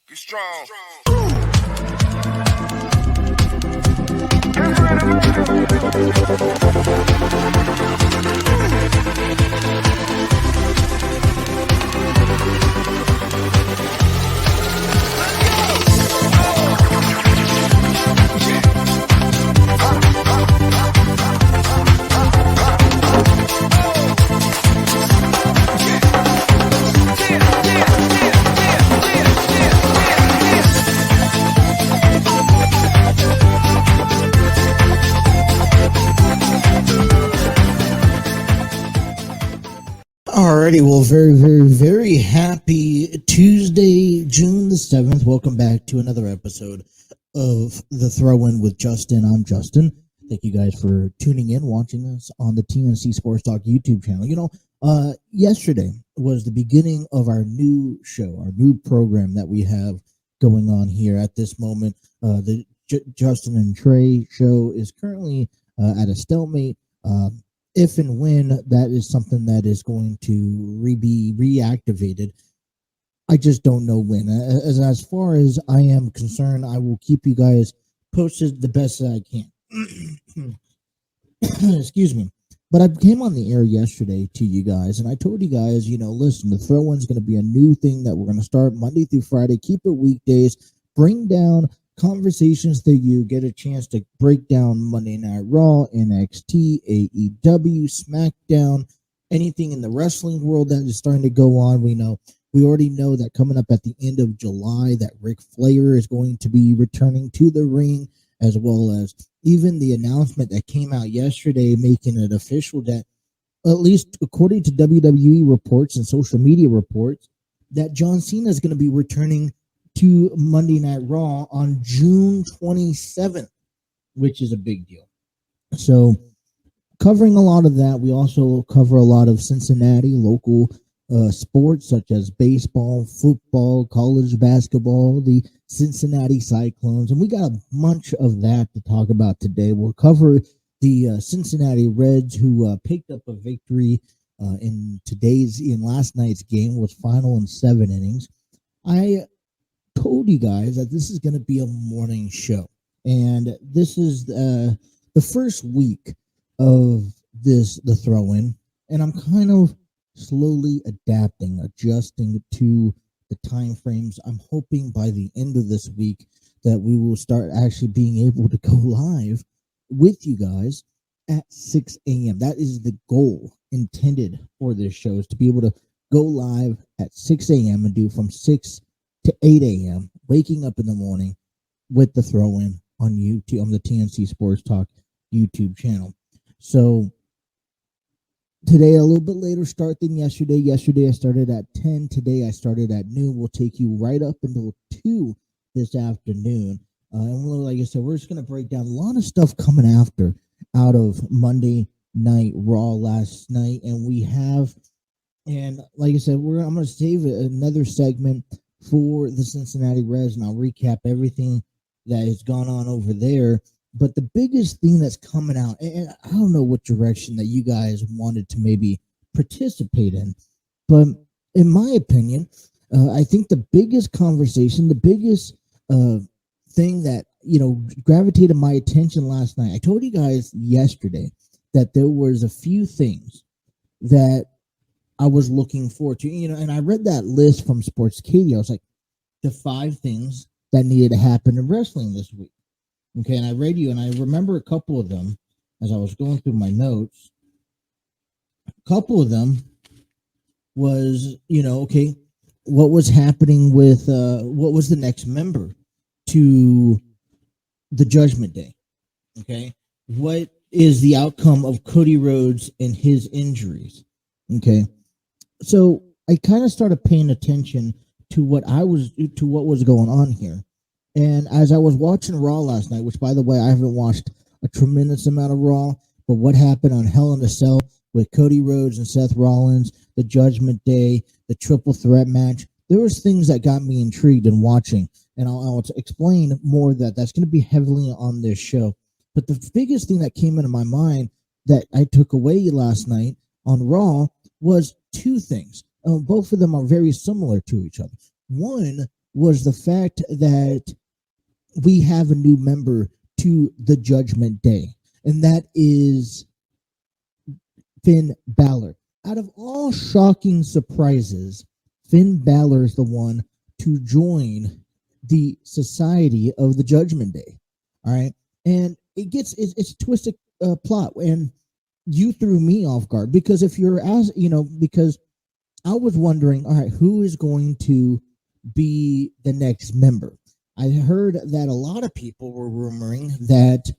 Be strong. Alrighty, well, very happy Tuesday, June the 7th. Welcome back to another episode of The Throw-In with Justin. I'm Justin. Thank you guys for tuning in, watching us on the TNC Sports Talk YouTube channel. Yesterday was the beginning of our new show, our new program that we have going on here at this moment. The Justin and Trey show is currently at a stalemate. If and when that is something that is going to be reactivated, I just don't know when. As far as I am concerned, I will keep you guys posted the best that I can. Excuse me. But I came on the air yesterday to you guys, and I told you guys, listen, the throw-in is going to be a new thing that we're going to start Monday through Friday. Keep it weekdays. Bring down conversations that you get a chance to break down Monday Night Raw, NXT, AEW, SmackDown, anything in the wrestling world that is starting to go on. We already know that coming up at the end of July that Ric Flair is going to be returning to the ring, as well as even the announcement that came out yesterday making it official that, at least according to WWE reports and social media reports, that John Cena is going to be returning to Monday Night Raw on June 27th, which is a big deal. So, covering a lot of that, we also cover a lot of Cincinnati local sports such as baseball, football, college basketball, the Cincinnati Cyclones, and we got a bunch of that to talk about today. We'll cover the Cincinnati Reds, who picked up a victory in last night's game, was final in 7 innings. I told you guys that this is going to be a morning show, and this is the first week of the throw-in, and I'm kind of slowly adjusting to the time frames. I'm hoping by the end of this week that we will start actually being able to go live with you guys at 6 a.m. That is the goal intended for this show, is to be able to go live at 6 a.m. and do from 6 to 8 a.m., waking up in the morning with the throw-in on YouTube, on the TNC Sports Talk YouTube channel. So today a little bit later start than yesterday. Yesterday I started at 10. Today I started at noon. We'll take you right up until 2 this afternoon. And like I said, we're just going to break down a lot of stuff coming out of Monday Night Raw last night. And like I said, I'm going to save another segment for the Cincinnati Reds, and I'll recap everything that has gone on over there. But the biggest thing that's coming out, and I don't know what direction that you guys wanted to maybe participate in, but in my opinion, I think the biggest conversation, the biggest thing that gravitated my attention last night, I told you guys yesterday that there was a few things that I was looking forward to, and I read that list from Sportscadia. I was like, the 5 things that needed to happen in wrestling this week. Okay, and I read you, and I remember a couple of them as I was going through my notes. A couple of them was, what was happening with, what was the next member to the Judgment Day? Okay, what is the outcome of Cody Rhodes and his injuries? Okay. So I kind of started paying attention to what was going on here. And as I was watching Raw last night, which by the way, I haven't watched a tremendous amount of Raw, but what happened on Hell in a Cell with Cody Rhodes and Seth Rollins, the Judgment Day, the triple threat match, there was things that got me intrigued in watching. And I'll explain more of that. That's going to be heavily on this show. But the biggest thing that came into my mind that I took away last night on Raw was 2 things. Both of them are very similar to each other. One was the fact that we have a new member to the Judgment Day, and that is Finn Balor. Out of all shocking surprises, Finn Balor is the one to join the Society of the Judgment Day. All right, and it's a twisted plot, and you threw me off guard because if you're as because I was wondering, all right, who is going to be the next member? I heard that a lot of people were rumoring that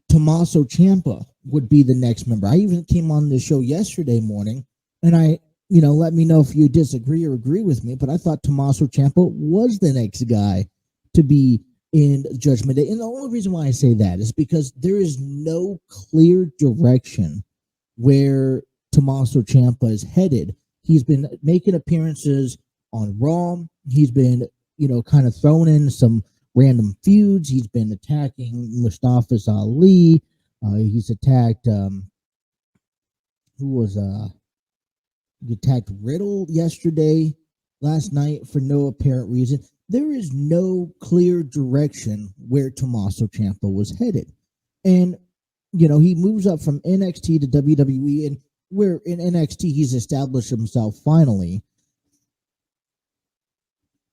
Tommaso Ciampa would be the next member. I even came on the show yesterday morning, and let me know if you disagree or agree with me, but I thought Tommaso Ciampa was the next guy to be in Judgment Day. And the only reason why I say that is because there is no clear direction where Tommaso Ciampa is headed. He's been making appearances on Raw. He's been, kind of thrown in some random feuds. He's been attacking Mustafa Ali. He's attacked who was he attacked Riddle last night for no apparent reason. There is no clear direction where Tommaso Ciampa was headed. And he moves up from NXT to WWE, and where in NXT he's established himself finally.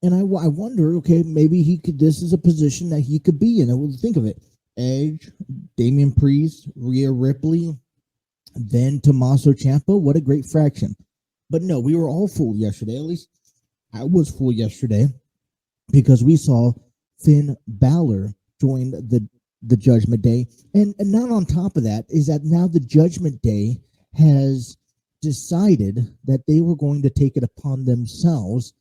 And I wonder, okay, maybe this is a position that he could be in. I would think of it. Edge, Damian Priest, Rhea Ripley, then Tommaso Ciampa. What a great fraction. But no, we were all fooled yesterday. At least I was fooled yesterday because we saw Finn Balor join the Judgment Day. And not on top of that is that now the Judgment Day has decided that they were going to take it upon themselves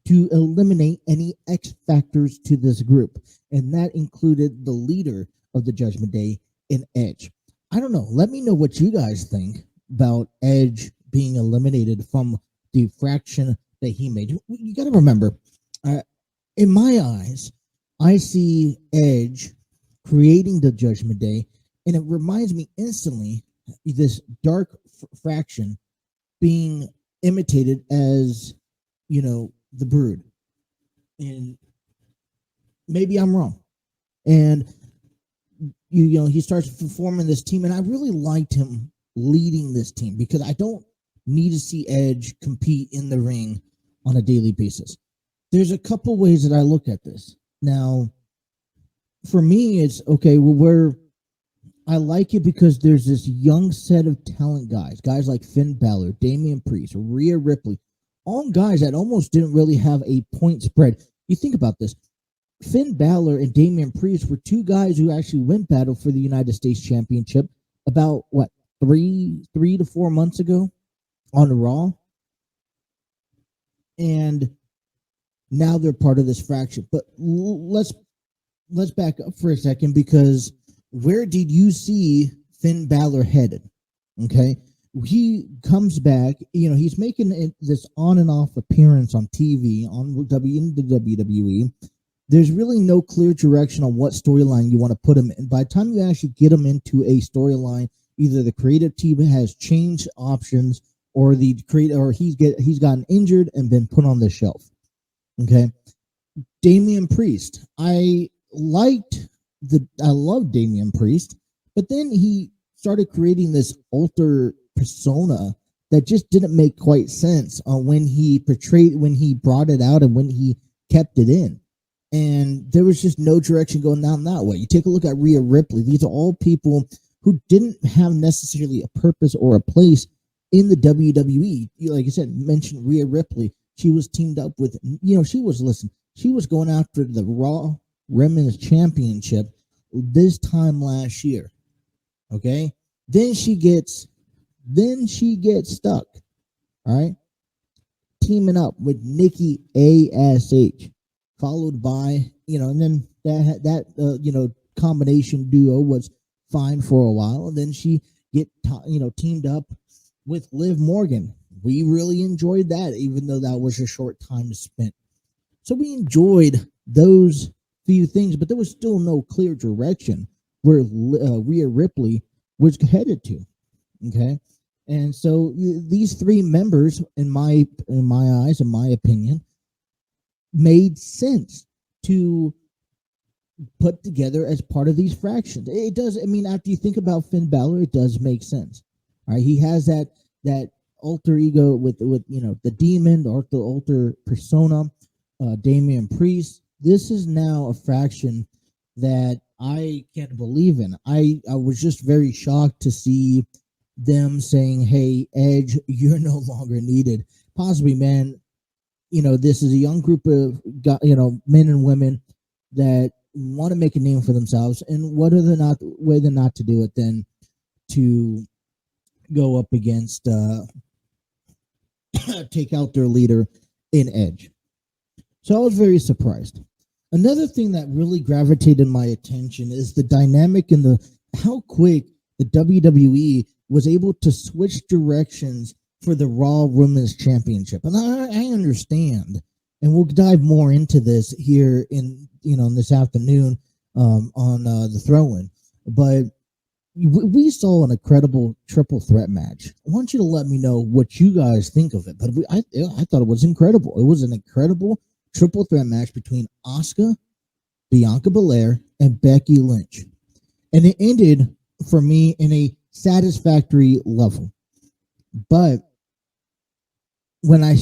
to eliminate any X factors to this group. And that included the leader of the Judgment Day in Edge. I don't know. Let me know what you guys think about Edge being eliminated from the fraction that he made. You got to remember, in my eyes, I see Edge creating the Judgment Day, and it reminds me instantly this dark fraction being imitated as, the Brood. And maybe I'm wrong. And he starts forming this team, and I really liked him leading this team because I don't need to see Edge compete in the ring on a daily basis. There's a couple ways that I look at this. Now, for me, it's okay. Well, I like it because there's this young set of talent guys like Finn Balor, Damian Priest, Rhea Ripley, all guys that almost didn't really have a point spread. You think about this. Finn Balor and Damian Priest were two guys who actually went battle for the United States Championship about, 3 to 4 months ago on Raw. And now they're part of this fraction. But let's back up for a second, because where did you see Finn Balor headed? Okay. He comes back, he's making this on and off appearance on TV, in the WWE. There's really no clear direction on what storyline you want to put him in. By the time you actually get him into a storyline, either the creative team has changed options, or he's gotten injured and been put on the shelf. Okay. Damian Priest. I love Damian Priest, but then he started creating this alter persona that just didn't make quite sense when he brought it out and when he kept it in. And there was just no direction going down that way. You take a look at Rhea Ripley. These are all people who didn't have necessarily a purpose or a place in the WWE. Like I said, mentioned Rhea Ripley. She was teamed up with, she was going after the Raw Women's Championship this time last year. Okay? Then she gets stuck. All right? Teaming up with Nikki ASH, followed by, and then that combination duo was fine for a while, and then she teamed up with Liv Morgan. We really enjoyed that, even though that was a short time spent. So we enjoyed those few things, but there was still no clear direction where Rhea Ripley was headed to. Okay, and so these three members, in my eyes, in my opinion, made sense to put together as part of these fractions. It does. I mean, after you think about Finn Balor, it does make sense. All right, he has that alter ego with the demon or the alter persona, Damian Priest. This is now a faction that I can't believe in. I was just very shocked to see them saying, "Hey, Edge, you're no longer needed." Possibly, man. This is a young group of men and women that want to make a name for themselves, and what are the not way than not to do it than to go up against take out their leader in Edge. So I was very surprised. Another thing that really gravitated my attention is the dynamic and the how quick the WWE was able to switch directions for the Raw Women's Championship. And I understand, and we'll dive more into this here in this afternoon on the throw-in. But we saw an incredible triple threat match. I want you to let me know what you guys think of it. But I thought it was incredible. It was an incredible triple threat match between Asuka, Bianca Belair, and Becky Lynch. And it ended for me in a satisfactory level. But when I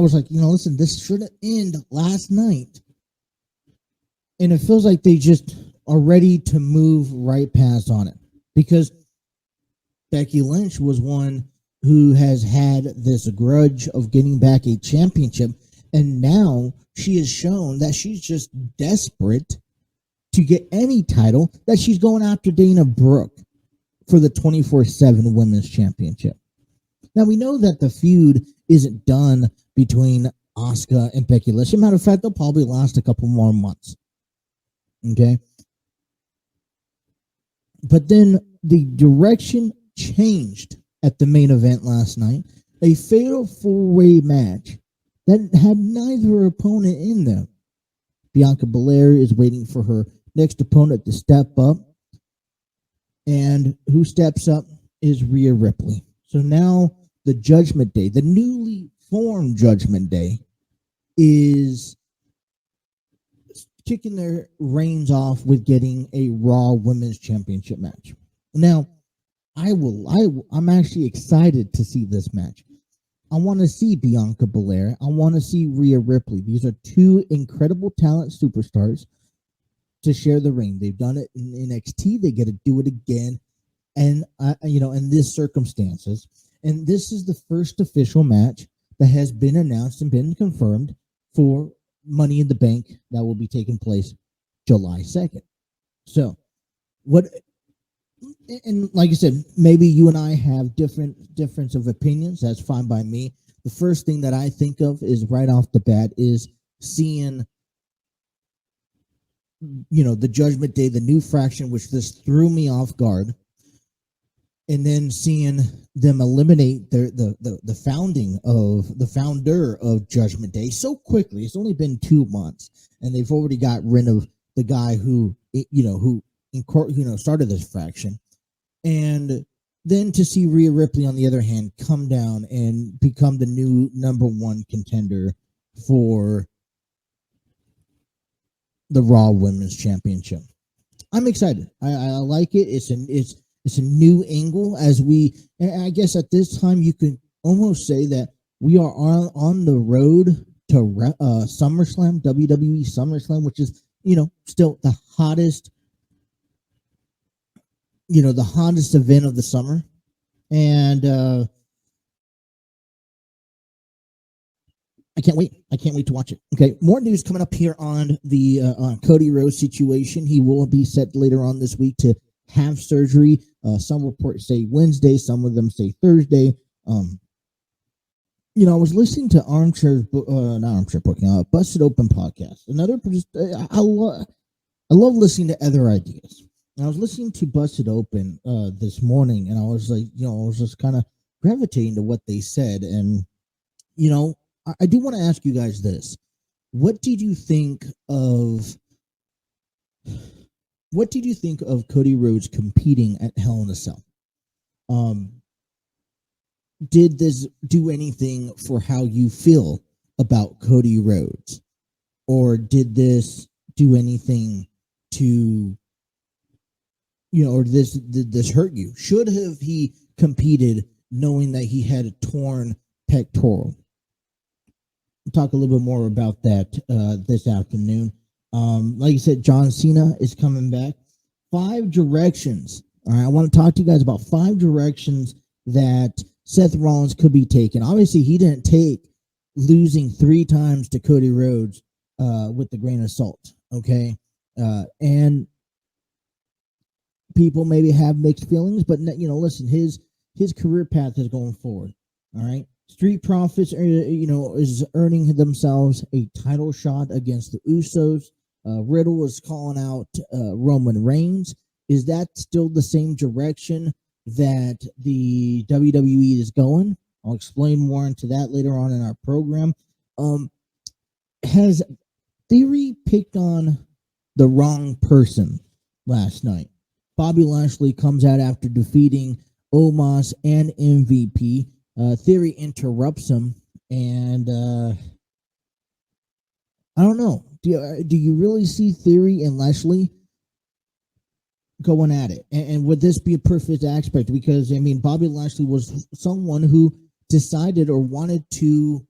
was like, listen, this should have ended last night. And it feels like they just are ready to move right past on it. Because Becky Lynch was one who has had this grudge of getting back a championship. And now she has shown that she's just desperate to get any title, that she's going after Dana Brooke for the 24/7 Women's Championship. Now, we know that the feud isn't done between Asuka and Becky Lynch. As a matter of fact, they'll probably last a couple more months. Okay? But then the direction changed at the main event last night. A fatal four-way match that had neither opponent in them. Bianca Belair is waiting for her next opponent to step up. And who steps up is Rhea Ripley. So now the Judgment Day, the newly formed Judgment Day, is kicking their reins off with getting a Raw Women's Championship match. Now, I'm actually excited to see this match. I want to see Bianca Belair. I want to see Rhea Ripley. These are two incredible talent superstars to share the ring. They've done it in NXT. They get to do it again, and in this circumstances. And this is the first official match that has been announced and been confirmed for Money in the Bank that will be taking place July 2nd. So, and like I said, maybe you and I have difference of opinions. That's fine by me. The first thing that I think of is right off the bat is seeing, the Judgment Day, the new fraction, which just threw me off guard, and then seeing them eliminate the founder of Judgment Day so quickly. It's only been 2 months, and they've already got rid of the guy who started this fraction. And then to see Rhea Ripley, on the other hand, come down and become the new number one contender for the Raw Women's Championship. I'm excited. I like it. It's a new angle, and I guess at this time you could almost say that we are on the road to SummerSlam, WWE SummerSlam, which is still the hottest event of the summer. And I can't wait. I can't wait to watch it. Okay, more news coming up here on the Cody Rhodes situation. He will be set later on this week to have surgery. Some reports say Wednesday, some of them say Thursday. I was listening to Busted Open podcast. I love listening to other ideas. And I was listening to Busted Open this morning, and I was like, I was just kind of gravitating to what they said. And, I do want to ask you guys this. What did you think of Cody Rhodes competing at Hell in a Cell? Did this do anything for how you feel about Cody Rhodes? or did this do anything to, or did this hurt you? Should have he competed knowing that he had a torn pectoral? We'll talk a little bit more about that this afternoon. Like I said, John Cena is coming back. 5 directions. All right, I want to talk to you guys about 5 directions that Seth Rollins could be taking. Obviously, he didn't take losing 3 times to Cody Rhodes with the grain of salt. Okay, and people maybe have mixed feelings, but listen, his career path is going forward. All right, Street Profits, is earning themselves a title shot against the Usos. Riddle is calling out Roman Reigns. Is that still the same direction that the WWE is going? I'll explain more into that later on in our program. Has Theory picked on the wrong person last night? Bobby Lashley comes out after defeating Omos and MVP. Theory interrupts him, and I don't know. Do you really see Theory and Lashley going at it? And would this be a perfect aspect? Because, Bobby Lashley was someone who decided or wanted to,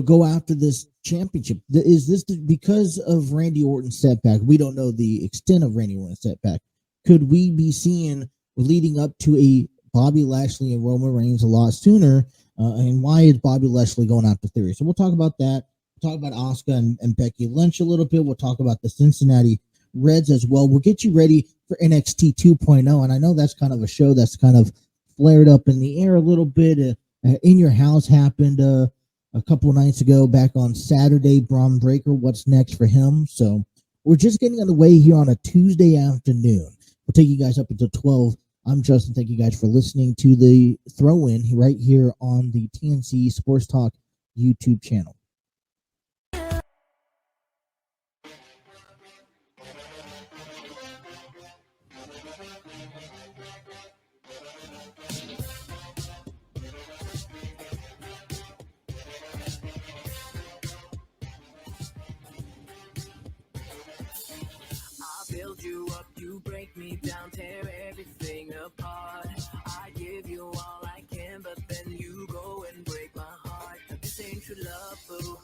go after this championship. Is this because of Randy Orton's setback? We don't know the extent of Randy Orton's setback. Could we be seeing leading up to a Bobby Lashley and Roman Reigns a lot sooner? And why is Bobby Lashley going after Theory? So we'll talk about that. We'll talk about Asuka and Becky Lynch a little bit. We'll talk about the Cincinnati Reds as well. We'll get you ready for NXT 2.0. And I know that's kind of a show that's kind of flared up in the air a little bit. In Your House happened a couple nights ago, back on Saturday. Braun Breaker, what's next for him? So we're just getting on the way here on a Tuesday afternoon. We'll take you guys up until 12. I'm Justin. Thank you guys for listening to the throw-in right here on the TNC Sports Talk YouTube channel. Build you up, you break me down, tear everything apart. I give you all I can, but then you go and break my heart. This ain't true love, boo.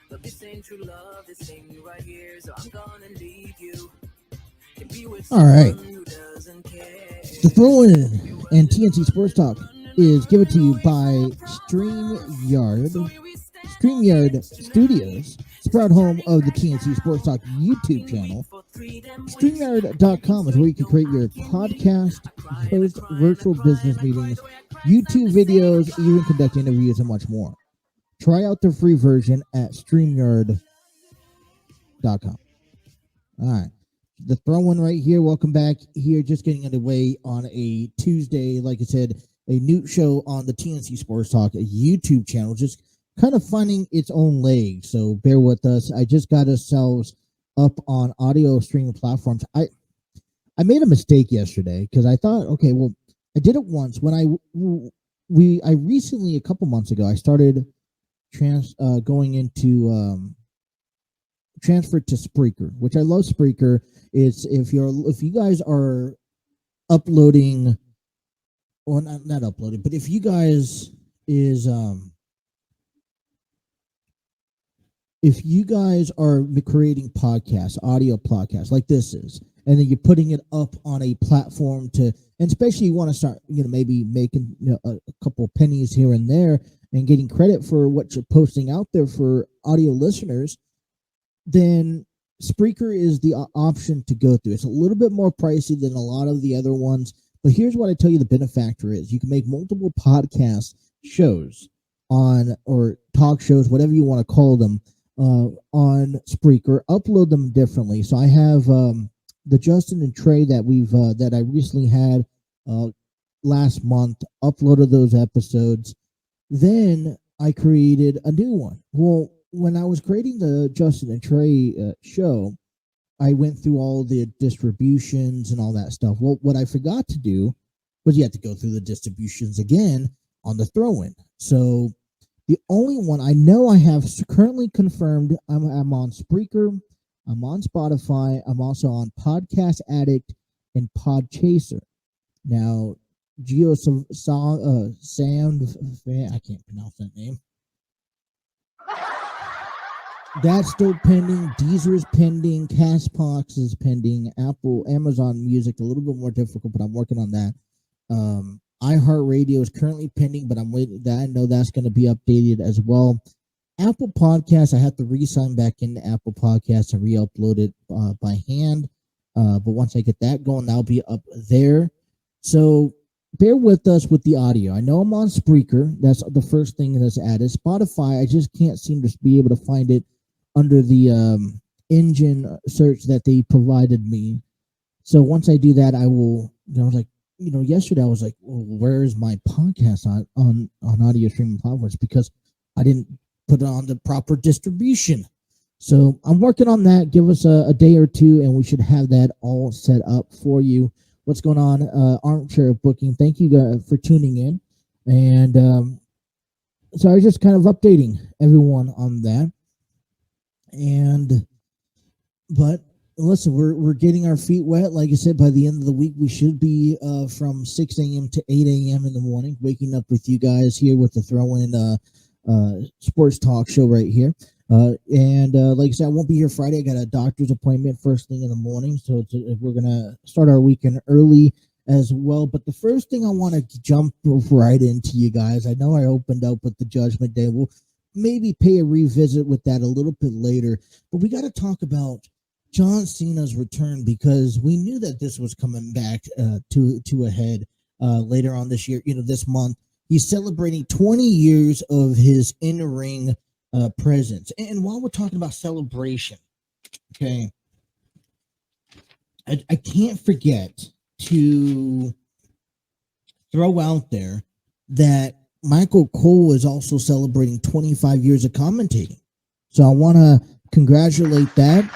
But this ain't true love, this ain't you right here, so I'm gonna leave you. Can be with someone who doesn't care. The throw-in and TNC Sports Talk is given to you by StreamYard. StreamYard Studios, proud home of the TNC Sports Talk YouTube channel. StreamYard.com is where you can create your podcast, host virtual business meetings, YouTube videos, even conduct interviews, and much more. Try out the free version at StreamYard.com. All right. The throw-in right here. Welcome back here. Just getting underway on a Tuesday. Like I said, a new show on the TNC Sports Talk YouTube channel. Just kind of finding its own legs. So bear with us. I just got ourselves up on audio streaming platforms. I made a mistake yesterday because I thought, okay, well, I did it once when I recently, a couple months ago, I started going into transfer to Spreaker, which I love Spreaker. It's if you guys are uploading, or not uploading, but if you guys if you guys are creating podcasts, audio podcasts like this is, and then you're putting it up on a platform and especially you want to start, maybe making a couple pennies here and there and getting credit for what you're posting out there for audio listeners, then Spreaker is the option to go through. It's a little bit more pricey than a lot of the other ones, but here's what I tell you the benefactor is. You can make multiple podcast shows or talk shows, whatever you want to call them, on Spreaker, upload them differently. So I have the Justin and Trey that I recently had last month, uploaded those episodes. Then I created a new one. Well, when I was creating the Justin and Trey show, I went through all the distributions and all that stuff. Well, what I forgot to do was you have to go through the distributions again on the throw-in. So The only one I know I have currently confirmed, I'm on Spreaker, I'm on Spotify, I'm also on Podcast Addict and Podchaser. Now, Sound, I can't pronounce that name. That's still pending. Deezer is pending. Castbox is pending. Amazon Music, a little bit more difficult, but I'm working on that. iHeartRadio is currently pending, but I'm waiting. That I know that's going to be updated as well. Apple Podcasts, I have to re-sign back into Apple Podcasts and re-upload it by hand. But once I get that going, that'll be up there. So bear with us with the audio. I know I'm on Spreaker. That's the first thing that's added. Spotify, I just can't seem to be able to find it under the engine search that they provided me. So once I do that, I will, yesterday I was like, well, where is my podcast on audio streaming platforms? Because I didn't put it on the proper distribution. So I'm working on that. Give us a day or two, and we should have that all set up for you. What's going on, Armchair Booking? Thank you guys for tuning in. And so I was just kind of updating everyone on that. But listen, we're getting our feet wet. Like I said, by the end of the week, we should be from 6 a.m. to 8 a.m. in the morning, waking up with you guys here with the throw-in sports talk show right here. And like I said, I won't be here Friday. I got a doctor's appointment first thing in the morning, so we're going to start our weekend early as well. But the first thing I want to jump right into, you guys, I know I opened up with the Judgment Day. We'll maybe pay a revisit with that a little bit later, but we got to talk about John Cena's return, because we knew that this was coming back to a head later on this year, this month. He's celebrating 20 years of his in-ring presence. And while we're talking about celebration, okay, I can't forget to throw out there that Michael Cole is also celebrating 25 years of commentating. So I want to congratulate that,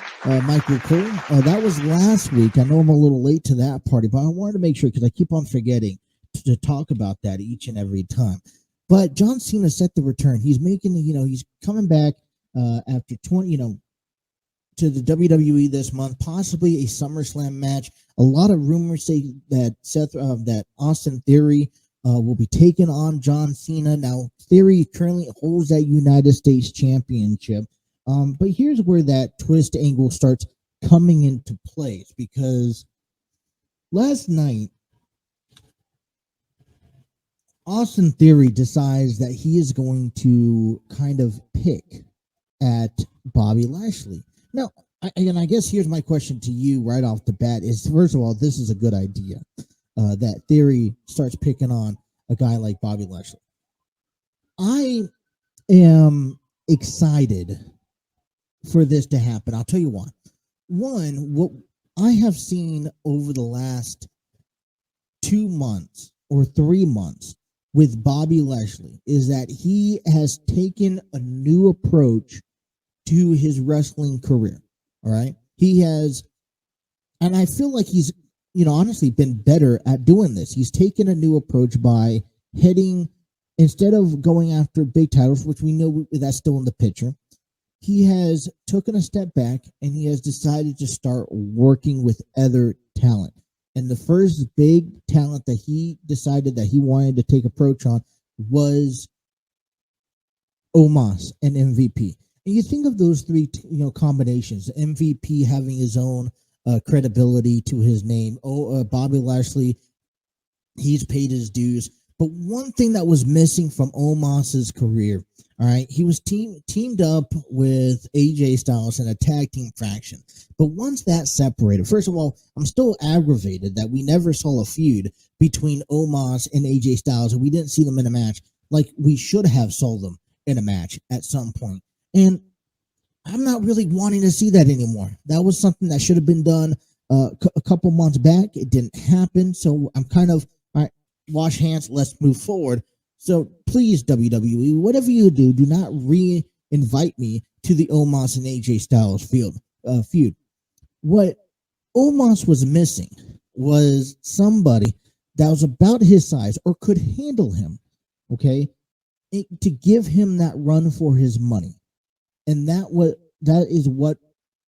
Michael Cole. That was last week. I know I'm a little late to that party, but I wanted to make sure, because I keep on forgetting to talk about that each and every time. But John Cena set the return. He's making, he's coming back after 20, to the WWE this month, possibly a SummerSlam match. A lot of rumors say that that Austin Theory will be taking on John Cena. Now, Theory currently holds that United States Championship. But here's where that twist angle starts coming into place, because last night, Austin Theory decides that he is going to kind of pick at Bobby Lashley. Now, I guess here's my question to you right off the bat is, first of all, this is a good idea that Theory starts picking on a guy like Bobby Lashley. I am excited for this to happen. I'll tell you why. One, what I have seen over the last 2 months or 3 months with Bobby Lashley is that he has taken a new approach to his wrestling career. All right. He has, and I feel like he's, honestly been better at doing this. He's taken a new approach by instead of going after big titles, which we know that's still in the picture, he has taken a step back and he has decided to start working with other talent. And the first big talent that he decided that he wanted to take approach on was Omos and MVP. And you think of those three, combinations. MVP having his own credibility to his name. Bobby Lashley, he's paid his dues. But one thing that was missing from Omos's career, all right, he was teamed up with AJ Styles in a tag team faction. But once that separated, first of all, I'm still aggravated that we never saw a feud between Omos and AJ Styles, and we didn't see them in a match like we should have saw them in a match at some point. And I'm not really wanting to see that anymore. That was something that should have been done a couple months back. It didn't happen. So I'm kind of, all right, wash hands, let's move forward. So please, WWE, whatever you do, do not re-invite me to the Omos and AJ Styles feud. What Omos was missing was somebody that was about his size or could handle him, okay? to give him that run for his money. And that is what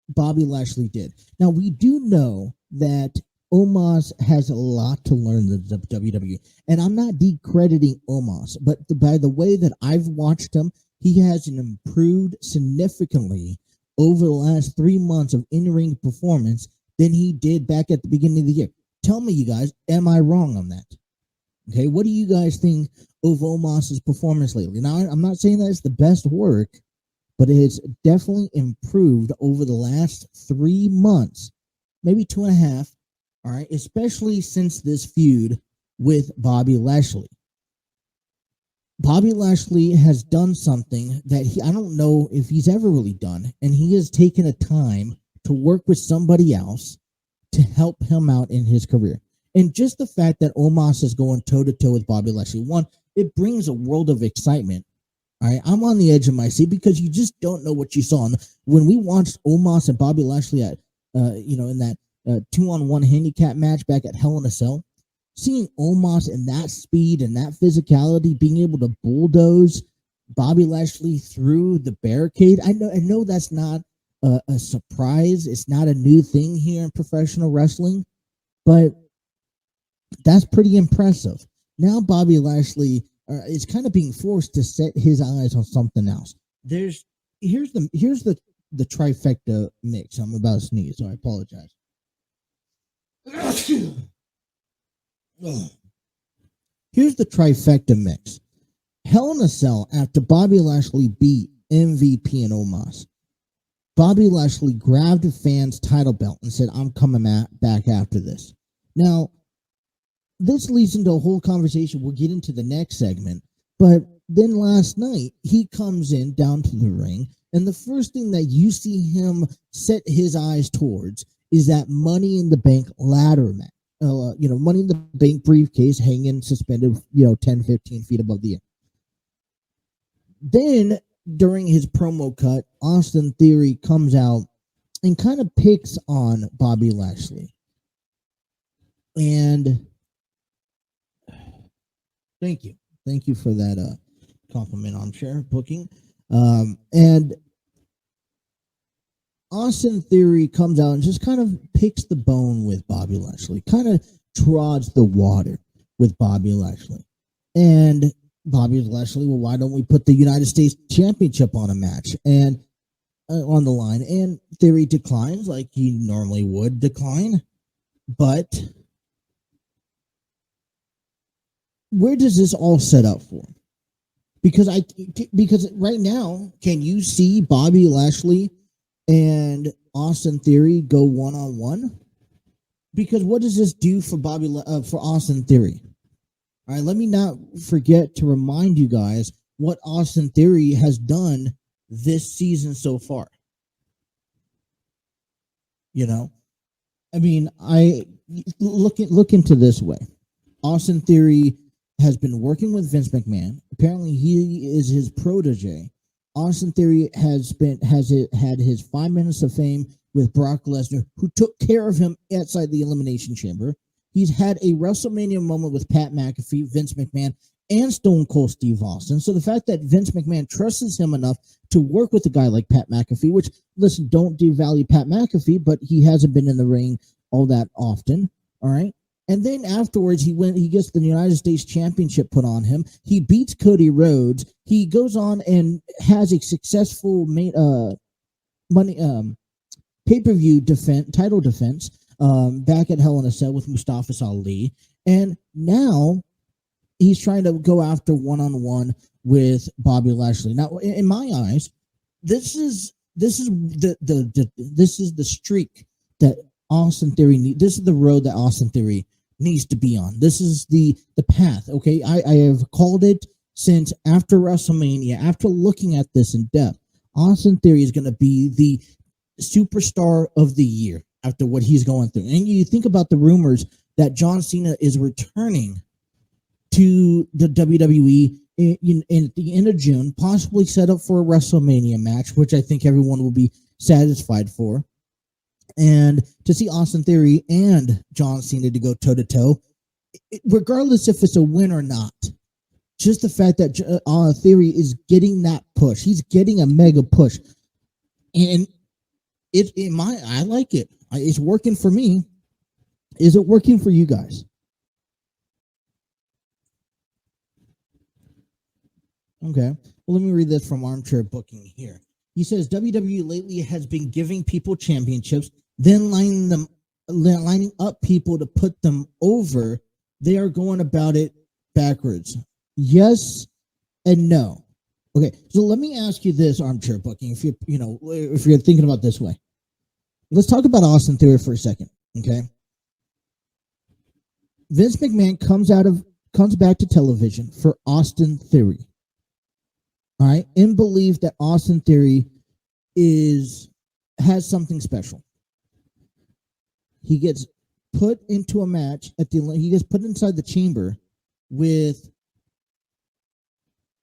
Bobby Lashley did. Now we do know that Omos has a lot to learn in the WWE, and I'm not decrediting Omos, but by the way that I've watched him, he has improved significantly over the last 3 months of in-ring performance than he did back at the beginning of the year. Tell me, you guys, am I wrong on that? Okay, what do you guys think of Omos's performance lately? Now, I'm not saying that it's the best work, but it's definitely improved over the last 3 months, maybe 2.5. All right, especially since this feud with Bobby Lashley. Bobby Lashley has done something that I don't know if he's ever really done, and he has taken a time to work with somebody else to help him out in his career. And just the fact that Omos is going toe-to-toe with Bobby Lashley, one, it brings a world of excitement. All right, I'm on the edge of my seat because you just don't know what you saw. And when we watched Omos and Bobby Lashley at, in that 2-on-1 handicap match back at Hell in a Cell, seeing Omos in that speed and that physicality, being able to bulldoze Bobby Lashley through the barricade, I know that's not a surprise. It's not a new thing here in professional wrestling, but that's pretty impressive. Now Bobby Lashley is kind of being forced to set his eyes on something else. Here's the trifecta mix. I'm about to sneeze, so I apologize. Here's the trifecta mix. Hell in a Cell, after Bobby Lashley beat MVP and Omos, Bobby Lashley grabbed a fan's title belt and said, I'm coming back after this. Now, this leads into a whole conversation we'll get into the next segment, but then last night, he comes in down to the ring, and the first thing that you see him set his eyes towards is that Money in the Bank ladder match. Money in the Bank briefcase hanging suspended, 10, 15 feet above the air. Then, during his promo cut, Austin Theory comes out and kind of picks on Bobby Lashley. And thank you for that compliment, armchair booking. And Austin Theory comes out and just kind of picks the bone with Bobby Lashley, kind of trods the water with Bobby Lashley. And Bobby Lashley, well, why don't we put the United States Championship on a match and on the line? And Theory declines like he normally would decline. But where does this all set up for? Because right now, can you see Bobby Lashley and Austin Theory go one-on-one? Because what does this do for for Austin Theory? All right, let me not forget to remind you guys what Austin Theory has done this season so far. I look into this way. Austin Theory has been working with Vince McMahon. Apparently, he is his protege. Austin Theory had his 5 minutes of fame with Brock Lesnar, who took care of him outside the Elimination Chamber. He's had a WrestleMania moment with Pat McAfee, Vince McMahon, and Stone Cold Steve Austin. So the fact that Vince McMahon trusts him enough to work with a guy like Pat McAfee, which, listen, don't devalue Pat McAfee, but he hasn't been in the ring all that often, all right? And then afterwards, he gets the United States Championship put on him. He beats Cody Rhodes. He goes on and has a successful pay-per-view title defense back at Hell in a Cell with Mustafa Ali. And now he's trying to go after one-on-one with Bobby Lashley. Now, in my eyes, this is the streak that Austin Theory needs. This is the road that Austin Theory needs to be on. This is the path. Okay, I have called it since after WrestleMania. After looking at this in depth, Austin Theory is going to be the superstar of the year after what he's going through. And you think about the rumors that John Cena is returning to the WWE in the end of June, possibly set up for a WrestleMania match, which I think everyone will be satisfied for. And to see Austin Theory and John Cena to go toe-to-toe, regardless if it's a win or not, just the fact that Theory is getting that push. He's getting a mega push, and I like it. It's working for me. Is it working for you guys? Okay. Well, let me read this from Armchair Booking here. He says WWE lately has been giving people championships, then lining up people to put them over. They are going about it backwards. Yes and no. Okay, so let me ask you this, Armchair Booking, if you're thinking about this way. Let's talk about Austin Theory for a second. Okay. Vince McMahon comes back to television for Austin Theory. All right, in belief that Austin Theory has something special. He gets put into a match he gets put inside the chamber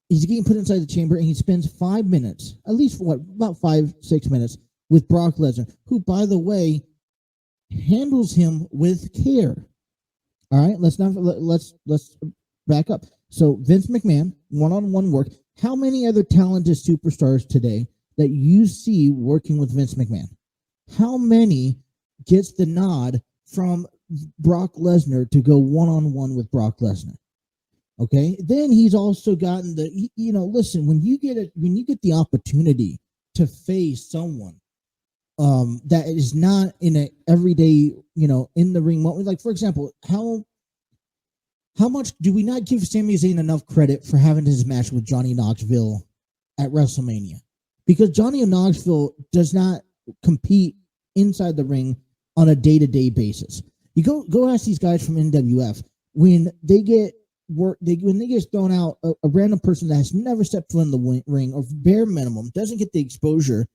he's getting put inside the chamber, and he spends 5 minutes, at least about 5-6 minutes, with Brock Lesnar, who, by the way, handles him with care. All right, let's back up. So Vince McMahon, one-on-one work. How many other talented superstars today that you see working with Vince McMahon? How many gets the nod from Brock Lesnar to go one-on-one with Brock Lesnar? Okay, then he's also gotten listen, when you get the opportunity to face someone that is not in a everyday, in the ring moment, like for example, how much do we not give Sami Zayn enough credit for having his match with Johnny Knoxville at WrestleMania? Because Johnny Knoxville does not compete inside the ring on a day-to-day basis. You go ask these guys from NWF when they get thrown out, a random person that has never stepped foot in the ring, or bare minimum doesn't get the exposure,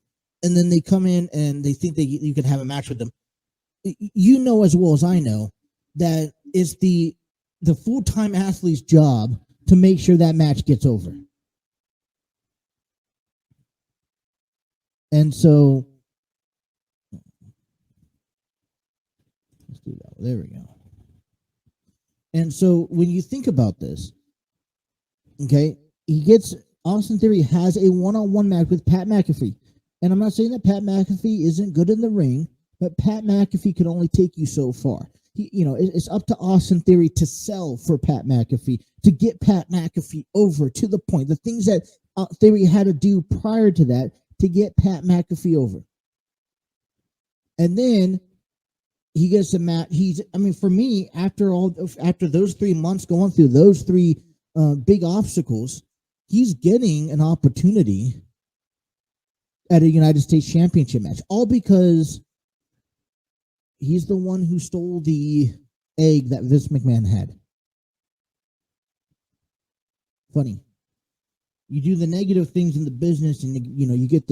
and then they come in and they think you can have a match with them. You know as well as I know that it's the full-time athlete's job to make sure that match gets over. And so, let's do that. There we go. And so when you think about this, okay, Austin Theory has a one-on-one match with Pat McAfee. And I'm not saying that Pat McAfee isn't good in the ring, but Pat McAfee could only take you so far. It's up to Austin Theory to sell for Pat McAfee, to get Pat McAfee over to the point, the things that Theory had to do prior to that to get Pat McAfee over. And then he gets a match. For me, after those 3 months going through those three big obstacles, he's getting an opportunity at a United States Championship match, all because he's the one who stole the egg that Vince McMahon had. Funny. You do the negative things in the business, and you get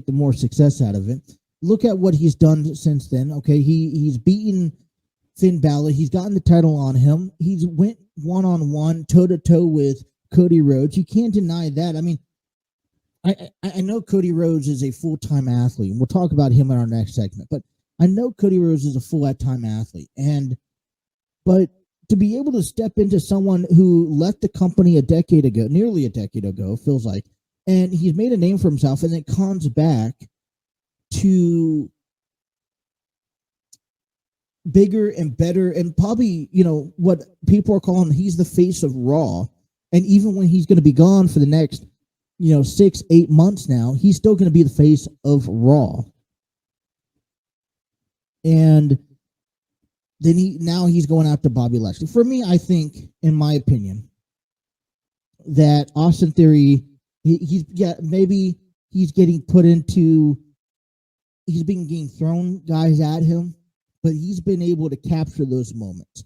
the more success out of it. Look at what he's done since then. Okay, he's beaten Finn Balor. He's gotten the title on him. He's went one-on-one, toe-to-toe with Cody Rhodes. You can't deny that. I know Cody Rhodes is a full-time athlete, and we'll talk about him in our next segment. But I know Cody Rhodes is a full-time athlete, but to be able to step into someone who left the company nearly a decade ago, feels like, and he's made a name for himself, and then comes back to bigger and better, and probably, what people are calling, he's the face of Raw. And even when he's going to be gone for the next, 6-8 months now, he's still going to be the face of Raw. And then he's going after Bobby Lashley. For me, I think, in my opinion, that Austin Theory, he's getting put into, he's been getting thrown guys at him, but he's been able to capture those moments.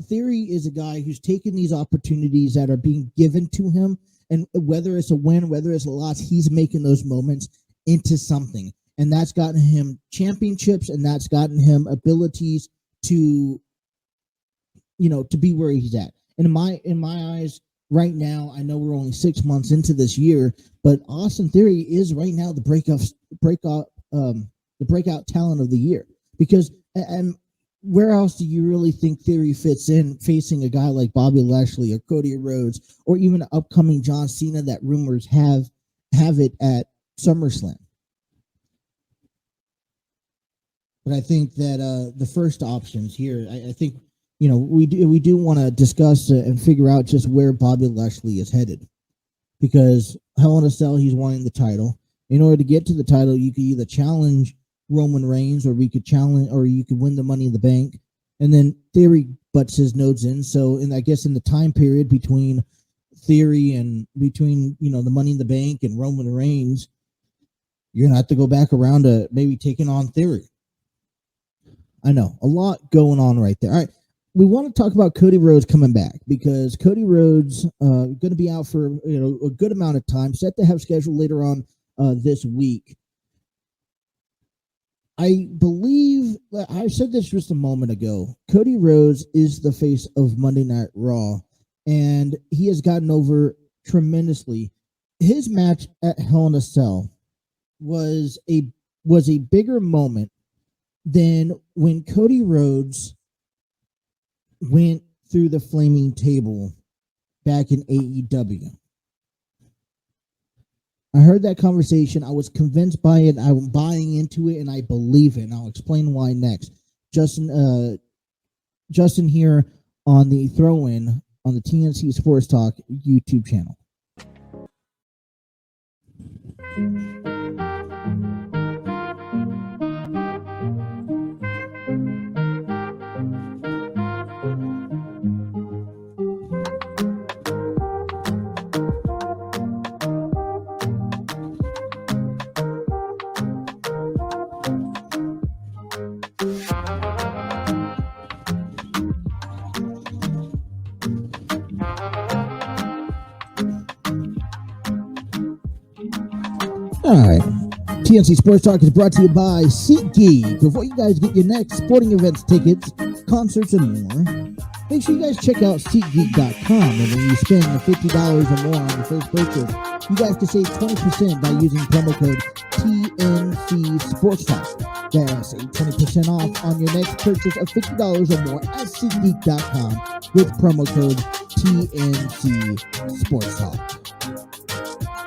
Theory is a guy who's taken these opportunities that are being given to him, and whether it's a win, whether it's a loss, he's making those moments into something. And that's gotten him championships, and that's gotten him abilities to be where he's at. And in my eyes, right now, I know we're only 6 months into this year, but Austin Theory is right now the breakout talent of the year. Because, and where else do you really think Theory fits in facing a guy like Bobby Lashley or Cody Rhodes or even an upcoming John Cena that rumors have it at SummerSlam? But I think that the first options here, I think we do want to discuss and figure out just where Bobby Lashley is headed, because Hell in a Cell, he's wanting the title. In order to get to the title, you could either challenge Roman Reigns, or you could win the Money in the Bank, and then Theory butts his nose in. So, I guess in the time period between Theory and between the Money in the Bank and Roman Reigns, you're gonna have to go back around to maybe taking on Theory. I know, a lot going on right there. All right, we want to talk about Cody Rhodes coming back, because Cody Rhodes going to be out for a good amount of time, set to have scheduled later on this week. I believe I said this just a moment ago. Cody Rhodes is the face of Monday Night Raw, and he has gotten over tremendously. His match at Hell in a Cell was a bigger moment than when Cody Rhodes went through the flaming table back in AEW. I heard that conversation. I was convinced by it. I'm buying into it, and I believe it. And I'll explain why next. Justin here on the throw-in on the TNC Sports Talk YouTube channel. All right. TNC Sports Talk is brought to you by SeatGeek. Before you guys get your next sporting events tickets, concerts, and more, make sure you guys check out SeatGeek.com. And when you spend $50 or more on your first purchase, you guys can save 20% by using promo code TNC Sports Talk. That's a 20% off on your next purchase of $50 or more at SeatGeek.com with promo code TNC Sports Talk.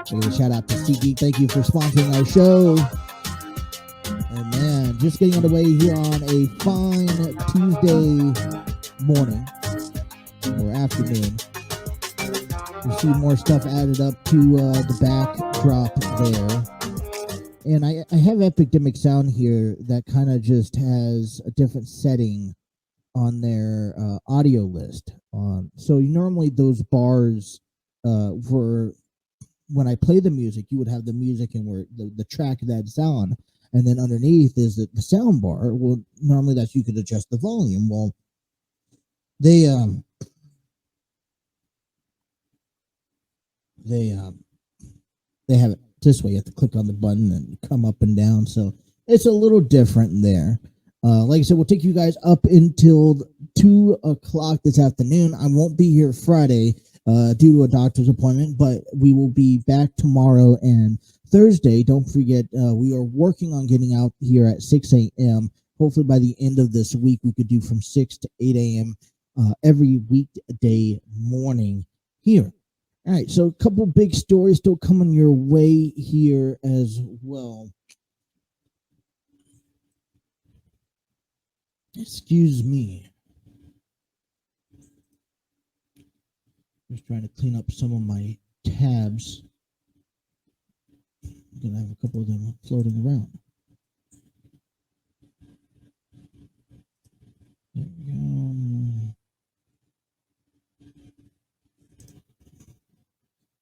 Give a shout out to SeatGeek. Thank you for sponsoring our show. And man, just getting underway here on a fine Tuesday morning or afternoon. You see more stuff added up to the backdrop there. And I have Epidemic Sound here that kind of just has a different setting on their audio list. So normally those bars for when I play the music, you would have the music and where the track that's on, and then underneath is the sound bar. Well, normally that's you could adjust the volume. Well, they have it this way. You have to click on the button and come up and down. So it's a little different there. Like I said, we'll take you guys up until 2 o'clock this afternoon. I won't be here Friday due to a doctor's appointment, but we will be back tomorrow and Thursday. Don't forget, we are working on getting out here at 6 a.m. Hopefully by the end of this week, we could do from 6 to 8 a.m. Every weekday morning here. All right, so a couple big stories still coming your way here as well. Excuse me. Just trying to clean up some of my tabs. I'm going to have a couple of them floating around. There we go.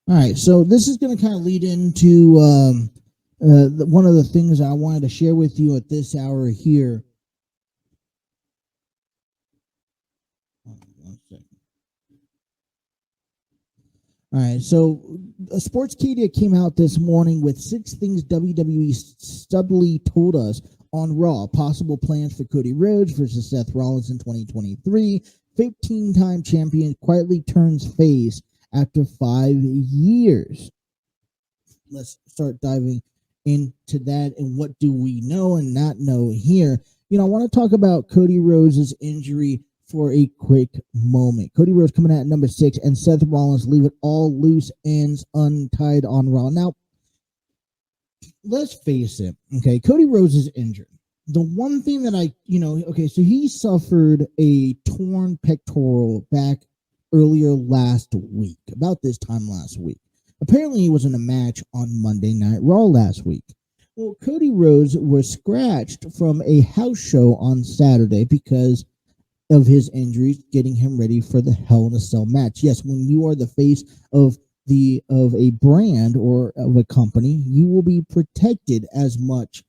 All right, so this is going to kind of lead into one of the things I wanted to share with you at this hour here. All right, so Sportskeeda came out this morning with 6 things WWE stubbornly told us on Raw. Possible plans for Cody Rhodes versus Seth Rollins in 2023. 15-time champion quietly turns face after 5 years. Let's start diving into that and what do we know and not know here. I want to talk about Cody Rhodes' injury for a quick moment. Cody Rhodes coming out at number 6, and Seth Rollins leaving all loose ends untied on Raw. Now, let's face it, okay, Cody Rhodes is injured. The one thing that so he suffered a torn pectoral back earlier last week, about this time last week. Apparently, he was in a match on Monday Night Raw last week. Well, Cody Rhodes was scratched from a house show on Saturday because of his injuries, getting him ready for the Hell in a Cell match. Yes, when you are the face of a brand or of a company, you will be protected as much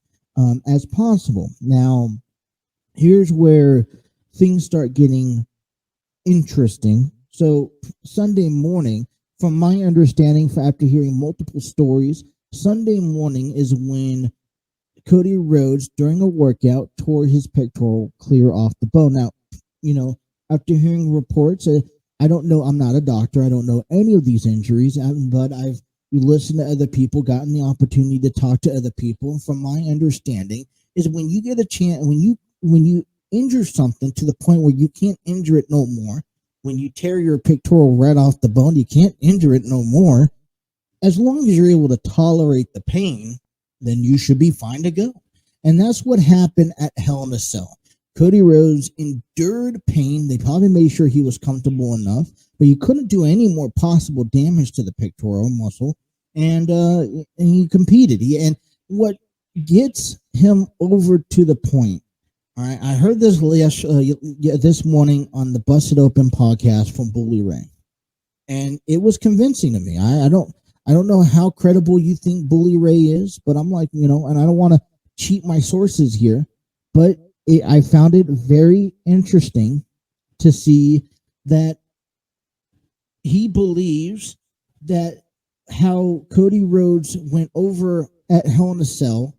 as possible. Now, here's where things start getting interesting. So Sunday morning, from my understanding, after hearing multiple stories, Sunday morning is when Cody Rhodes, during a workout, tore his pectoral clear off the bone. Now, after hearing reports, I don't know, I'm not a doctor, I don't know any of these injuries, but I've listened to other people, gotten the opportunity to talk to other people. From my understanding, is when you get a chance, when you injure something to the point where you can't injure it no more, when you tear your pectoral right off the bone, you can't injure it no more. As long as you're able to tolerate the pain, then you should be fine to go. And that's what happened at Hell in a Cell. Cody Rhodes endured pain. They probably made sure he was comfortable enough, but you couldn't do any more possible damage to the pectoral muscle. And he competed. And what gets him over to the point, all right, I heard this this morning on the Busted Open podcast from Bully Ray, and it was convincing to me. I don't know how credible you think Bully Ray is, but I'm like, and I don't want to cheat my sources here, but I found it very interesting to see that he believes that how Cody Rhodes went over at Hell in a Cell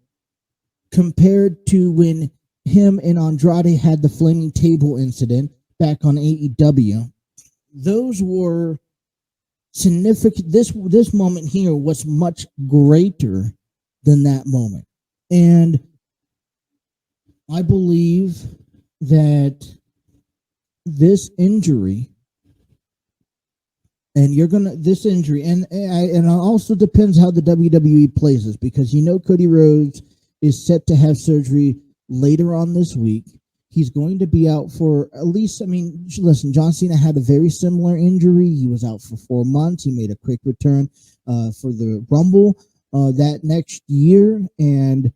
compared to when him and Andrade had the flaming table incident back on AEW. Those were significant. This moment here was much greater than that moment. And I believe that this injury, and it also depends how the WWE plays this, because Cody Rhodes is set to have surgery later on this week. He's going to be out for at least, listen, John Cena had a very similar injury. He was out for 4 months. He made a quick return for the Rumble that next year. And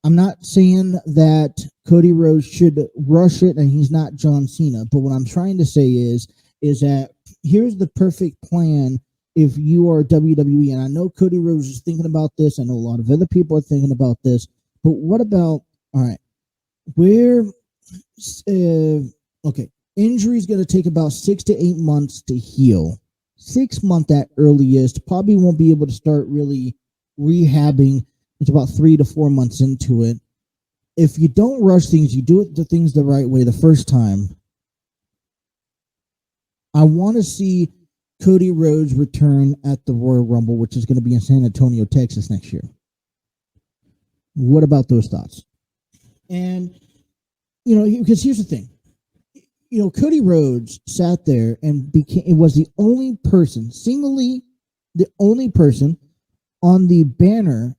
I'm not saying that Cody Rhodes should rush it and he's not John Cena. But what I'm trying to say is that here's the perfect plan if you are WWE. And I know Cody Rhodes is thinking about this. I know a lot of other people are thinking about this. But what about, all right, injury is going to take about 6 to 8 months to heal. 6 months at earliest. Probably won't be able to start really rehabbing. It's about 3 to 4 months into it. If you don't rush things, you do the things the right way the first time. I want to see Cody Rhodes return at the Royal Rumble, which is going to be in San Antonio, Texas next year. What about those thoughts? And because here's the thing, Cody Rhodes sat there and was the only person, the only person on the banner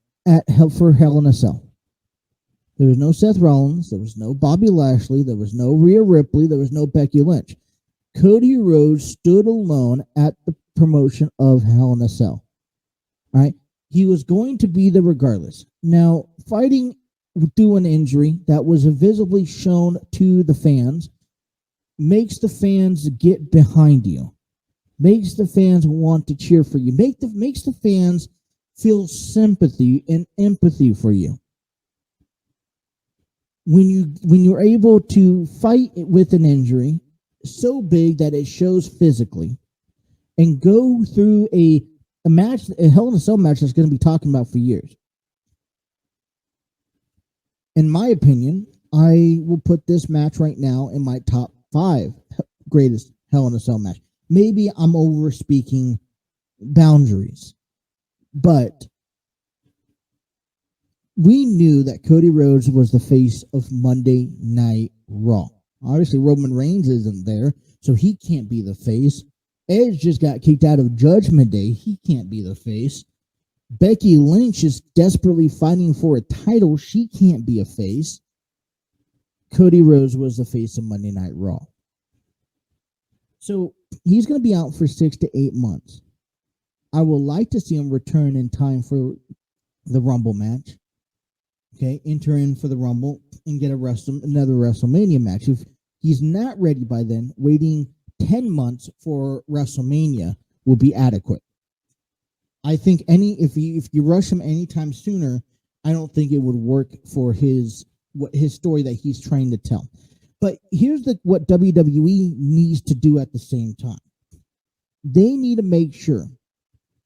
for Hell in a Cell. There was no Seth Rollins, there was no Bobby Lashley, there was no Rhea Ripley, there was no Becky Lynch. Cody Rhodes stood alone at the promotion of Hell in a Cell. All right, he was going to be there regardless. Now, fighting through an injury that was visibly shown to the fans makes the fans get behind you, makes the fans want to cheer for you, makes the fans feel sympathy and empathy for you. When you're able to fight with an injury so big that it shows physically, and go through a match, a Hell in a Cell match that's going to be talking about for years. In my opinion, I will put this match right now in my top 5 greatest Hell in a Cell match. Maybe I'm over speaking boundaries, but we knew that Cody Rhodes was the face of Monday Night Raw. Obviously, Roman Reigns isn't there, so he can't be the face. Edge just got kicked out of Judgment Day. He can't be the face. Becky Lynch is desperately fighting for a title. She can't be a face. Cody Rhodes was the face of Monday Night Raw. So he's going to be out for 6 to 8 months. I would like to see him return in time for the Rumble match. Okay, enter in for the Rumble and get another WrestleMania match. If he's not ready by then, waiting 10 months for WrestleMania will be adequate. I think if you rush him anytime sooner, I don't think it would work for his story that he's trying to tell. But here's what WWE needs to do at the same time. They need to make sure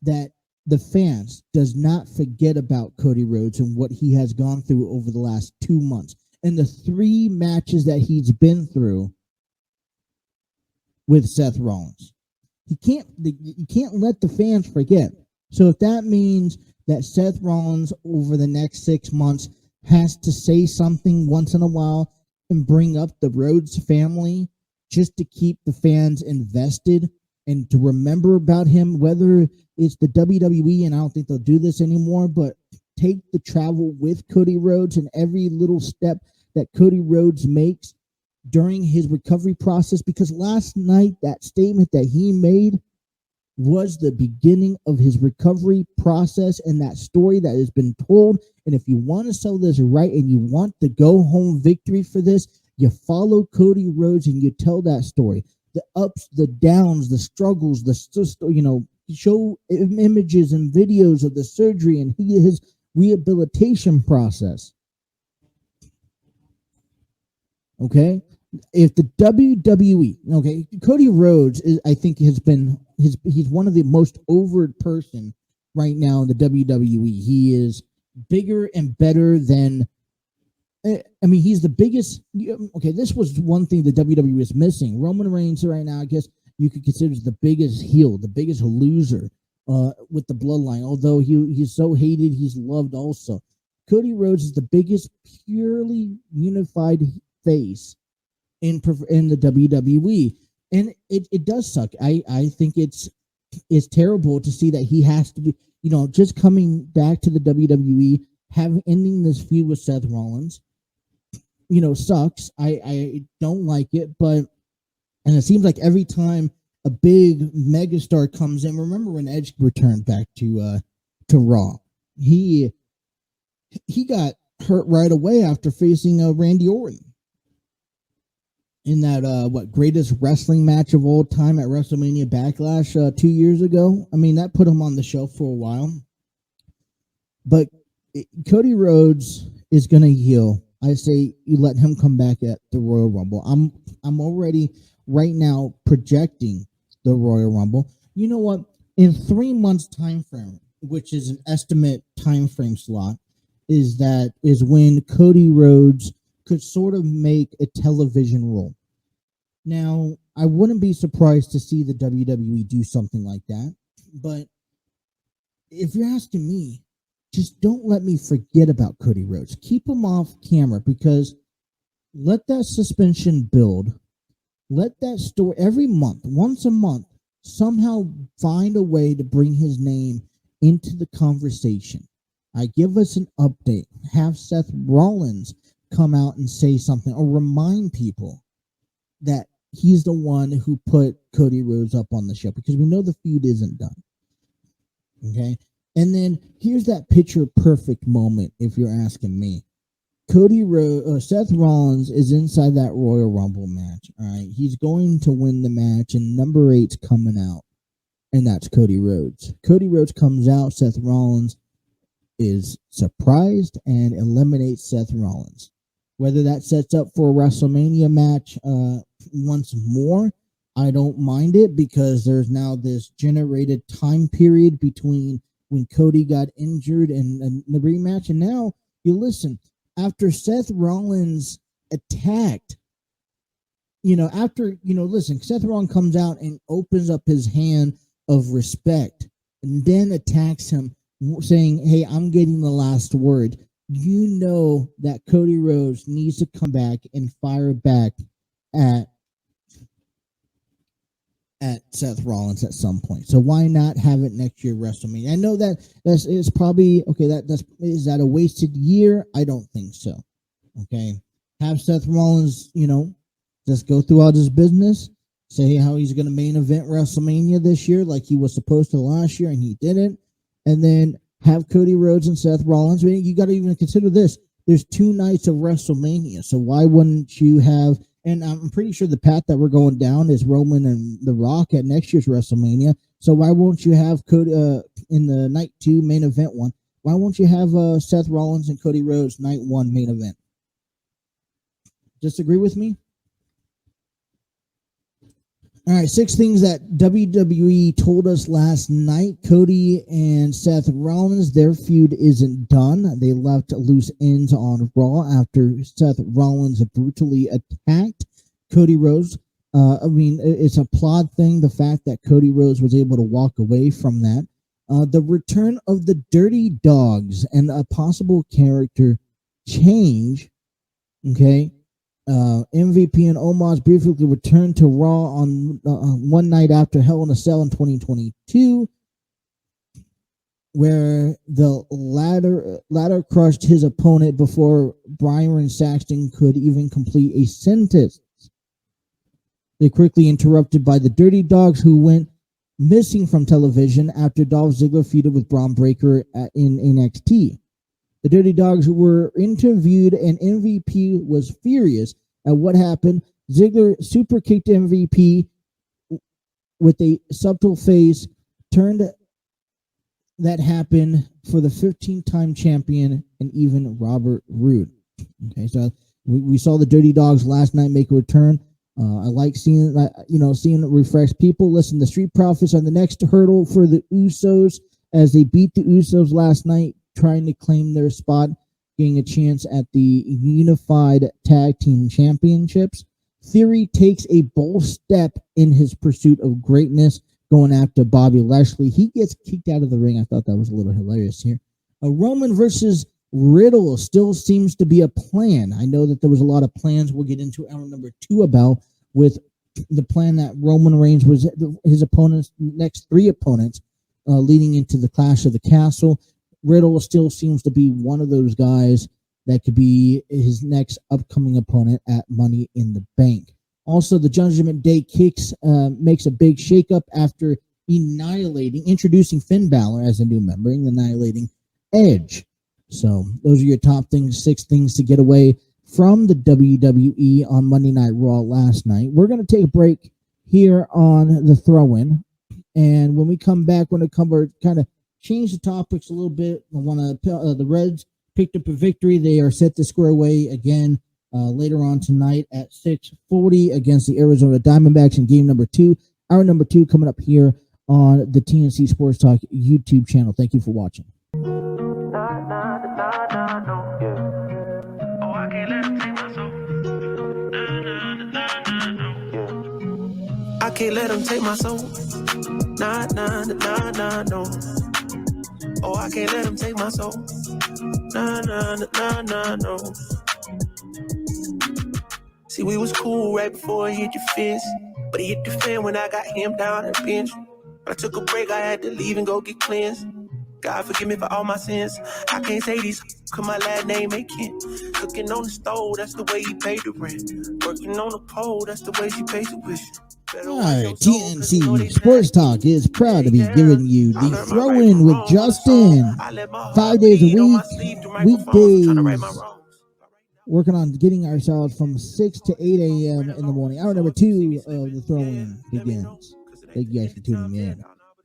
that the fans does not forget about Cody Rhodes and what he has gone through over the last 2 months and the 3 matches that he's been through with Seth Rollins. You can't let the fans forget. So if that means that Seth Rollins over the next 6 months has to say something once in a while and bring up the Rhodes family just to keep the fans invested and to remember about him, whether it's the WWE, and I don't think they'll do this anymore, but take the travel with Cody Rhodes and every little step that Cody Rhodes makes during his recovery process, because last night that statement that he made was the beginning of his recovery process and that story that has been told. And if you want to sell this right and you want the go home victory for this, you follow Cody Rhodes and you tell that story, the ups, the downs, the struggles, show images and videos of the surgery and his rehabilitation process. Okay, if the WWE, okay, Cody Rhodes is, I think, he's one of the most overt person right now in the WWE. He is bigger and better than, he's the biggest. Okay, this was one thing the WWE was missing. Roman Reigns right now, I guess you could consider the biggest heel, the biggest loser with the bloodline. Although he's so hated, he's loved also. Cody Rhodes is the biggest purely unified face in the WWE, and it does suck. I think it's terrible to see that he has to be, just coming back to the WWE, ending this feud with Seth Rollins, sucks. I don't like it, and it seems like every time a big megastar comes in, remember when Edge returned back to Raw, he got hurt right away after facing Randy Orton in that greatest wrestling match of all time at WrestleMania Backlash 2 years ago. That put him on the shelf for a while. But Cody Rhodes is going to heal. I say you let him come back at the Royal Rumble. I'm already right now projecting the Royal Rumble. You know what? In 3 months time frame, which is an estimate time frame slot, is when Cody Rhodes could sort of make a television role. Now, I wouldn't be surprised to see the WWE do something like that, but if you're asking me, just don't let me forget about Cody Rhodes. Keep him off camera, because let that suspension build. Let that story every month, once a month, somehow find a way to bring his name into the conversation. Give us an update. Have Seth Rollins come out and say something, or remind people that he's the one who put Cody Rhodes up on the show, because we know the feud isn't done. Okay? And then here's that picture perfect moment, if you're asking me. Seth Rollins is inside that Royal Rumble match. All right, he's going to win the match, and number 8's coming out, and that's Cody Rhodes. Cody Rhodes comes out. Seth Rollins is surprised and eliminates Seth Rollins. Whether that sets up for a WrestleMania match once more, I don't mind it, because there's now this generated time period between when Cody got injured and the rematch. And now, after Seth Rollins attacked, Seth Rollins comes out and opens up his hand of respect and then attacks him, saying, hey, I'm getting the last word. you know that Cody Rhodes needs to come back and fire back at Seth Rollins at some point. So why not have it next year WrestleMania? I know it's probably okay. Is that a wasted year? I don't think so. Okay, have Seth Rollins, just go through all his business, say how he's going to main event WrestleMania this year, like he was supposed to last year, and he didn't, and then have Cody Rhodes and Seth Rollins. I mean, you got to even consider this. There's 2 nights of WrestleMania, so why wouldn't you have? And I'm pretty sure the path that we're going down is Roman and The Rock at next year's WrestleMania. So why won't you have Cody in the night 2 main event one? Why won't you have Seth Rollins and Cody Rhodes night 1 main event? Disagree with me? All right, 6 things that WWE told us last night. Cody and Seth Rollins, their feud isn't done. They left loose ends on Raw after Seth Rollins brutally attacked Cody Rhodes. It's a plot thing, the fact that Cody Rhodes was able to walk away from that. The return of the Dirty Dogs and a possible character change, okay? MVP and Omos briefly returned to Raw on one night after Hell in a Cell in 2022, where the latter crushed his opponent before Byron Saxton could even complete a sentence. They quickly interrupted by the Dirty Dogs, who went missing from television after Dolph Ziggler feuded with Braun Breaker in NXT. The Dirty Dogs were interviewed, and MVP was furious at what happened. Ziggler super kicked MVP with a subtle face, turned that happened for the 15-time champion and even Robert Roode. Okay, so we saw the Dirty Dogs last night make a return. I like seeing refreshed people. Listen, the Street Profits are the next hurdle for the Usos as they beat the Usos last night, trying to claim their spot, getting a chance at the Unified Tag Team Championships. Theory takes a bold step in his pursuit of greatness, going after Bobby Lashley. He gets kicked out of the ring. I thought that was a little hilarious here. Roman versus Riddle still seems to be a plan. I know that there was a lot of plans we'll get into hour number 2 about, with the plan that Roman Reigns was his opponent's next 3 opponents leading into the Clash of the Castle. Riddle still seems to be one of those guys that could be his next upcoming opponent at Money in the Bank. Also, the Judgment Day makes a big shakeup after introducing Finn Balor as a new member and annihilating Edge. So those are your top 6 things to get away from the WWE on Monday Night Raw last night. We're going to take a break here on the throw-in, and when we come back, we're going to kind of change the topics a little bit. I want to the Reds picked up a victory. They are set to square away again later on tonight at 6:40 against the Arizona Diamondbacks in game number 2. Hour number 2 coming up here on the TNC Sports Talk YouTube channel. Thank you for watching. I can't let them take my soul. Nah, nah, nah, nah, no. Oh, I can't let them take my soul. Nah, nah, nah, nah, no. See, we was cool right before he hit your fist, but he hit the fan when I got him down at the bench. When I took a break, I had to leave and go get cleansed. God forgive me for all my sins. I can't say these, cause my last name ain't Kent. Cooking on the stove, that's the way he paid the rent. Working on the pole, that's the way she pays the wish. All right, TNC Sports Talk is proud to be giving you the throw-in with Justin. 5 days a week, weekdays, working on getting ourselves from 6 to 8 a.m. in the morning. Hour number 2 of the throw-in begins. Thank you guys for tuning in.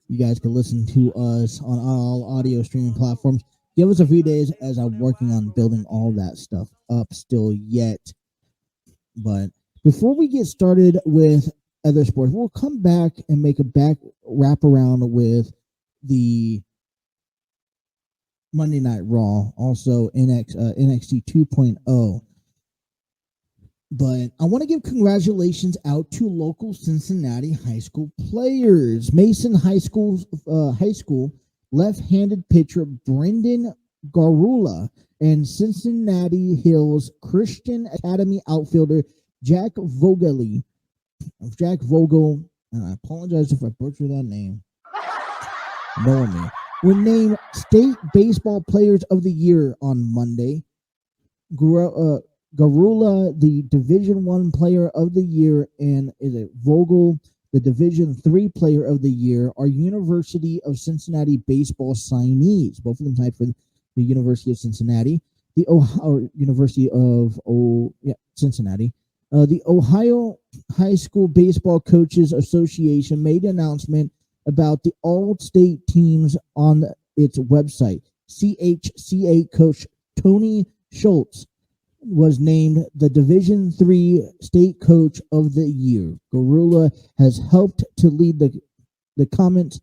You guys can listen to us on all audio streaming platforms. Give us a few days as I'm working on building all that stuff up still yet. But before we get started with other sports, we'll come back and make a back wrap around with the Monday Night Raw, also NXT 2.0. But I want to give congratulations out to local Cincinnati high school players. Mason High School left-handed pitcher Brendan Garula and Cincinnati Hills Christian Academy outfielder Jack Vogel. Jack Vogel, and I apologize if I butcher that name. Know me. Were named State Baseball Players of the Year on Monday. Garula, the Division One Player of the Year, and is it Vogel, the Division Three Player of the Year, are University of Cincinnati baseball signees. Both of them tied for the University of Cincinnati, the University of Cincinnati. The Ohio High School Baseball Coaches Association made an announcement about the all-state teams on its website. CHCA coach Tony Schultz was named the Division III State Coach of the Year. Garula has helped to lead the Comets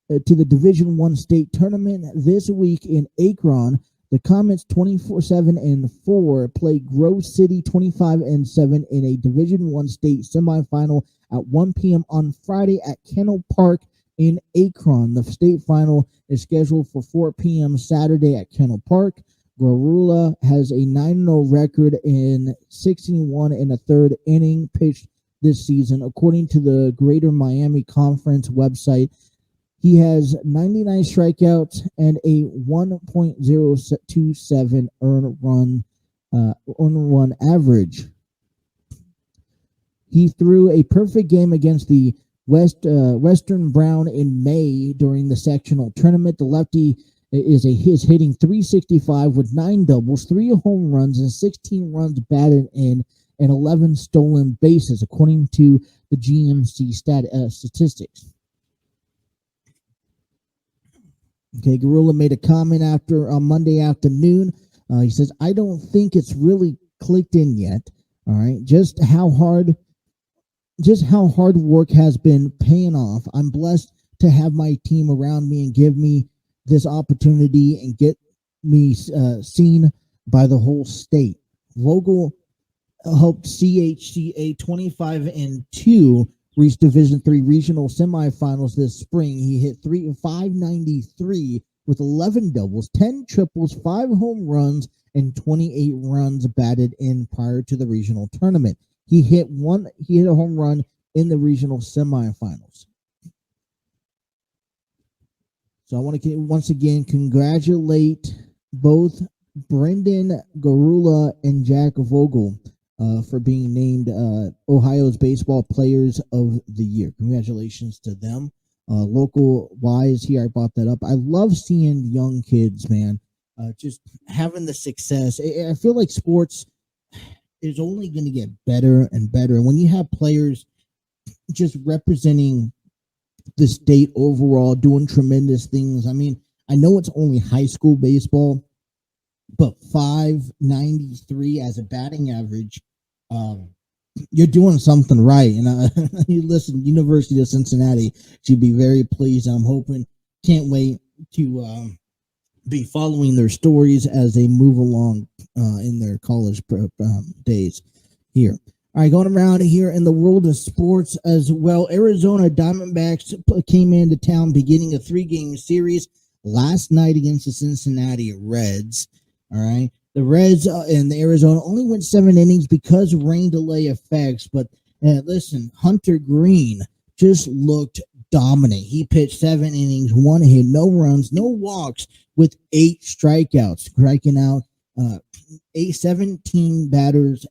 to the Division I state tournament this week in Akron. The Comets 24-7-4 play Grove City 25-7 in a Division I state semifinal at 1 p.m. on Friday at Kennel Park in Akron. The state final is scheduled for 4 p.m. Saturday at Kennel Park. Garula has a 9-0 record in 61 and a third inning pitched this season. According to the Greater Miami Conference website, he has 99 strikeouts and a 1.027 earned run average. He threw a perfect game against the Western Brown in May during the sectional tournament. The lefty is hitting .365 with 9 doubles, 3 home runs, and 16 runs batted in, and 11 stolen bases, according to the GMC statistics. Okay, Garula made a comment on Monday afternoon. He says, "I don't think it's really clicked in yet. All right, just how hard work has been paying off. I'm blessed to have my team around me and give me this opportunity and get me seen by the whole state." Vogel helped CHCA 25-2 reach Division III regional semifinals this spring. He hit 593 with 11 doubles, 10 triples, 5 home runs, and 28 runs batted in prior to the regional tournament. He hit a home run in the regional semifinals. So I want to once again congratulate both Brendan Garula and Jack Vogel for being named Ohio's Baseball Players of the Year. Congratulations to them. Local wise here, I brought that up. I love seeing young kids, man, just having the success. I feel like sports is only going to get better and better. And when you have players just representing the state overall, doing tremendous things. I mean, I know it's only high school baseball, but 593 as a batting average, you're doing something right. And you listen, University of Cincinnati should be very pleased. I'm hoping, can't wait to be following their stories as they move along in their college days here. All right, going around here in the world of sports as well. Arizona Diamondbacks came into town beginning a 3-game series last night against the Cincinnati Reds. All right, the Reds in Arizona only went 7 innings because of rain delay effects. But listen, Hunter Green just looked dominant. He pitched 7 innings, 1 hit, no runs, no walks, with 8 strikeouts, striking out 17 batters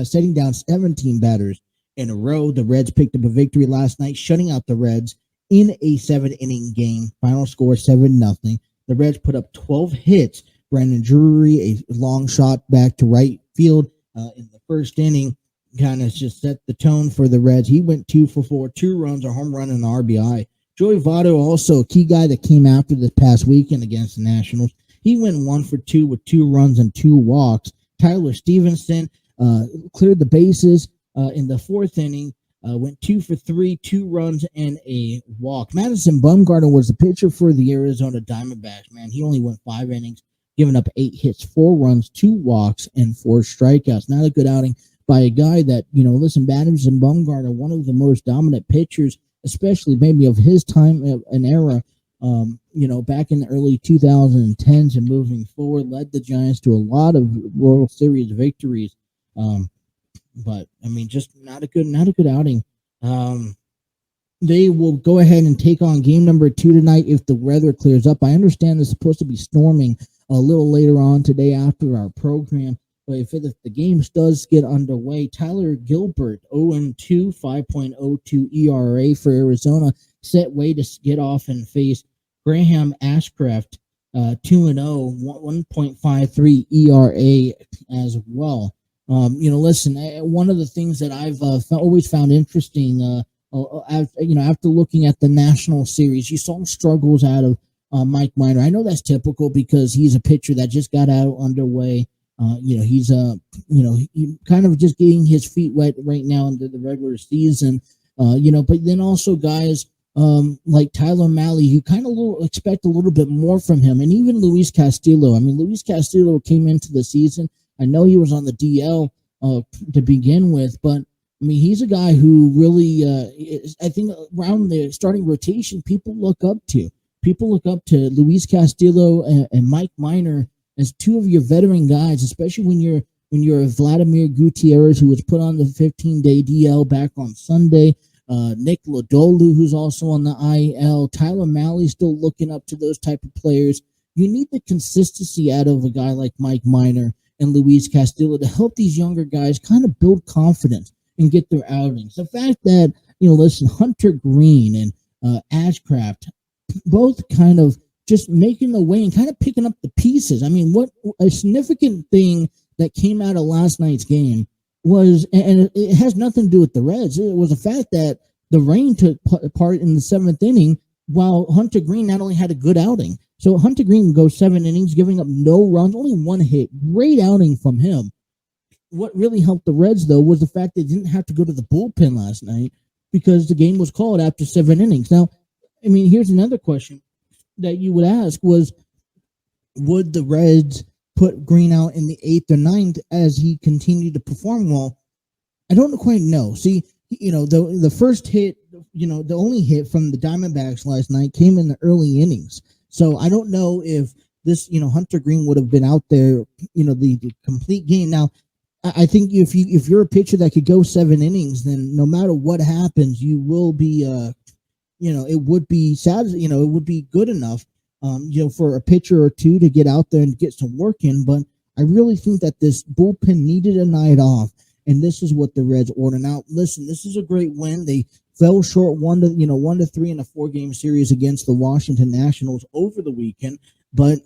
setting down 17 batters in a row. The Reds picked up a victory last night, shutting out the Reds in a 7-inning game. Final score 7-0. The Reds put up 12 hits. Brandon Drury, a long shot back to right field in the first inning, kind of just set the tone for the Reds. He went 2 for 4, 2 runs, a home run, and an RBI. Joey Votto, also a key guy that came after this past weekend against the Nationals. He went 1 for 2 with 2 runs and 2 walks. Tyler Stevenson cleared the bases in the 4th inning, went 2 for 3, 2 runs, and a walk. Madison Bumgarner was the pitcher for the Arizona Diamondbacks, man. He only went 5 innings, giving up 8 hits, 4 runs, 2 walks, and 4 strikeouts. Not a good outing by a guy that, listen, Madison Bumgarner, one of the most dominant pitchers, especially maybe of his time and era, back in the early 2010s and moving forward, led the Giants to a lot of World Series victories. But I mean, just not a good outing. They will go ahead and take on game number 2 tonight if the weather clears up. I understand it's supposed to be storming a little later on today after our program. But if the game does get underway, Tyler Gilbert, 0-2, 5.02 ERA for Arizona, set way to get off and face Graham Ashcraft, 2-0, 1.53 ERA as well. Listen, one of the things that I've always found interesting, after looking at the national series, you saw struggles out of Mike Minor. I know that's typical because he's a pitcher that just got out underway. He's he kind of just getting his feet wet right now into the regular season. But then also guys like Tyler Malley, you kind of expect a little bit more from him, and even Luis Castillo. I mean, Luis Castillo came into the season. I know he was on the DL to begin with, but I mean, he's a guy who really, I think, around the starting rotation, people look up to. People look up to Luis Castillo and Mike Minor as two of your veteran guys, especially when you're Vladimir Gutierrez, who was put on the 15-day DL back on Sunday. Nick Lodolu, who's also on the IL. Tyler Malley still looking up to those type of players. You need the consistency out of a guy like Mike Minor and Luis Castillo to help these younger guys kind of build confidence and get their outings. The fact that, Hunter Green and Ashcraft, both kind of just making the way and kind of picking up the pieces. I mean, what a significant thing that came out of last night's game was, and it has nothing to do with the Reds, it was the fact that the rain took part in the 7th inning while Hunter Green not only had a good outing. So Hunter Green goes 7 innings, giving up no runs, only 1 hit. Great outing from him. What really helped the Reds, though, was the fact they didn't have to go to the bullpen last night because the game was called after 7 innings. Now, I mean, here's another question that you would ask was, would the Reds put Green out in the 8th or 9th as he continued to perform well? I don't quite know. See, the first hit, the only hit from the Diamondbacks last night came in the early innings. So I don't know if this, Hunter Green would have been out there, the complete game. Now, I think if you're a pitcher that could go 7 innings, then no matter what happens, you will be, it would be sad, it would be good enough, for a pitcher or two to get out there and get some work in. But I really think that this bullpen needed a night off, and this is what the Reds ordered. Now, listen, this is a great win. They fell short 1-3 in a 4-game series against the Washington Nationals over the weekend. But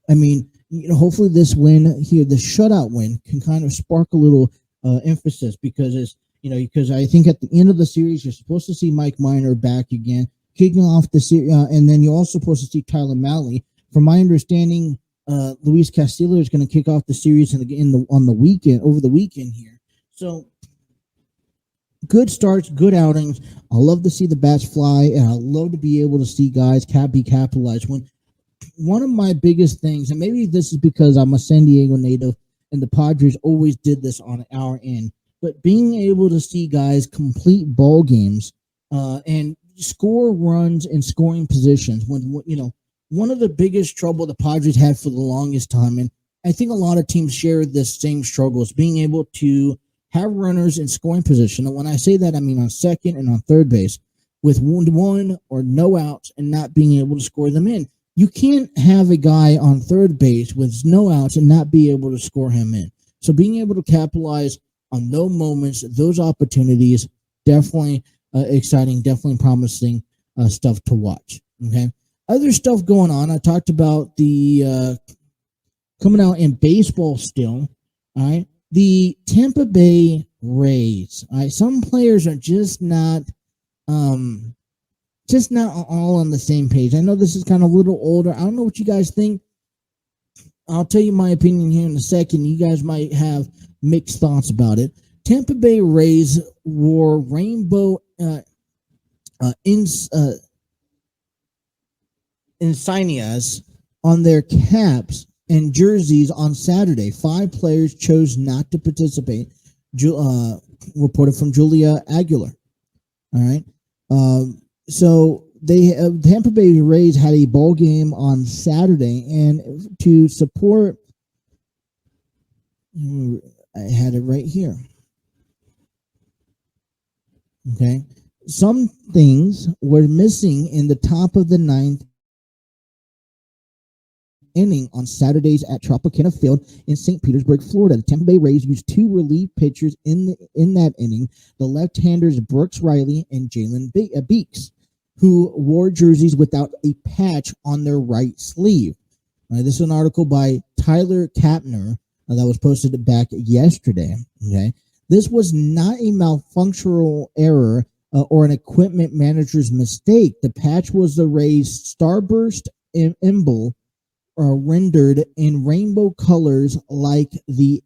I mean, hopefully this win here, the shutout win, can kind of spark a little emphasis because because I think at the end of the series you're supposed to see Mike Minor back again, kicking off the series, and then you're also supposed to see Tyler Malley. From my understanding, Luis Castillo is going to kick off the series on the weekend, over the weekend here. So good starts, good outings. I love to see the bats fly, and I love to be able to see guys be capitalized. When one of my biggest things, and maybe this is because I'm a San Diego native and the Padres always did this on our end, but being able to see guys complete ball games and score runs in scoring positions, when one of the biggest trouble the Padres had for the longest time, and I think a lot of teams share this same struggle, is being able to have runners in scoring position. And when I say that, I mean on second and on third base with one or no outs and not being able to score them in. You can't have a guy on third base with no outs and not be able to score him in. So being able to capitalize on those moments, those opportunities, definitely exciting, definitely promising stuff to watch. Okay. Other stuff going on. I talked about the coming out in baseball still. All right. The Tampa Bay Rays. All right. Some players are just not all on the same page. I know this is kind of a little older. I don't know what you guys think. I'll tell you my opinion here in a second. You guys might have mixed thoughts about it. Tampa Bay Rays wore rainbow insignias on their caps and jerseys on Saturday. 5 players chose not to participate. Reported from Julia Aguilar. All right. So Tampa Bay Rays had a ball game on Saturday, and to support, I had it right here. Okay, some things were missing in the top of the ninth inning on Saturdays at Tropicana Field in St. Petersburg, Florida. The Tampa Bay Rays used two relief pitchers in that inning, the left-handers Brooks Riley and Jalen Beeks, who wore jerseys without a patch on their right sleeve. This is an article by Tyler Kapner that was posted back yesterday. Okay, this was not a malfunctional error or an equipment manager's mistake. The patch was the Rays' starburst emblem, rendered in rainbow colors like the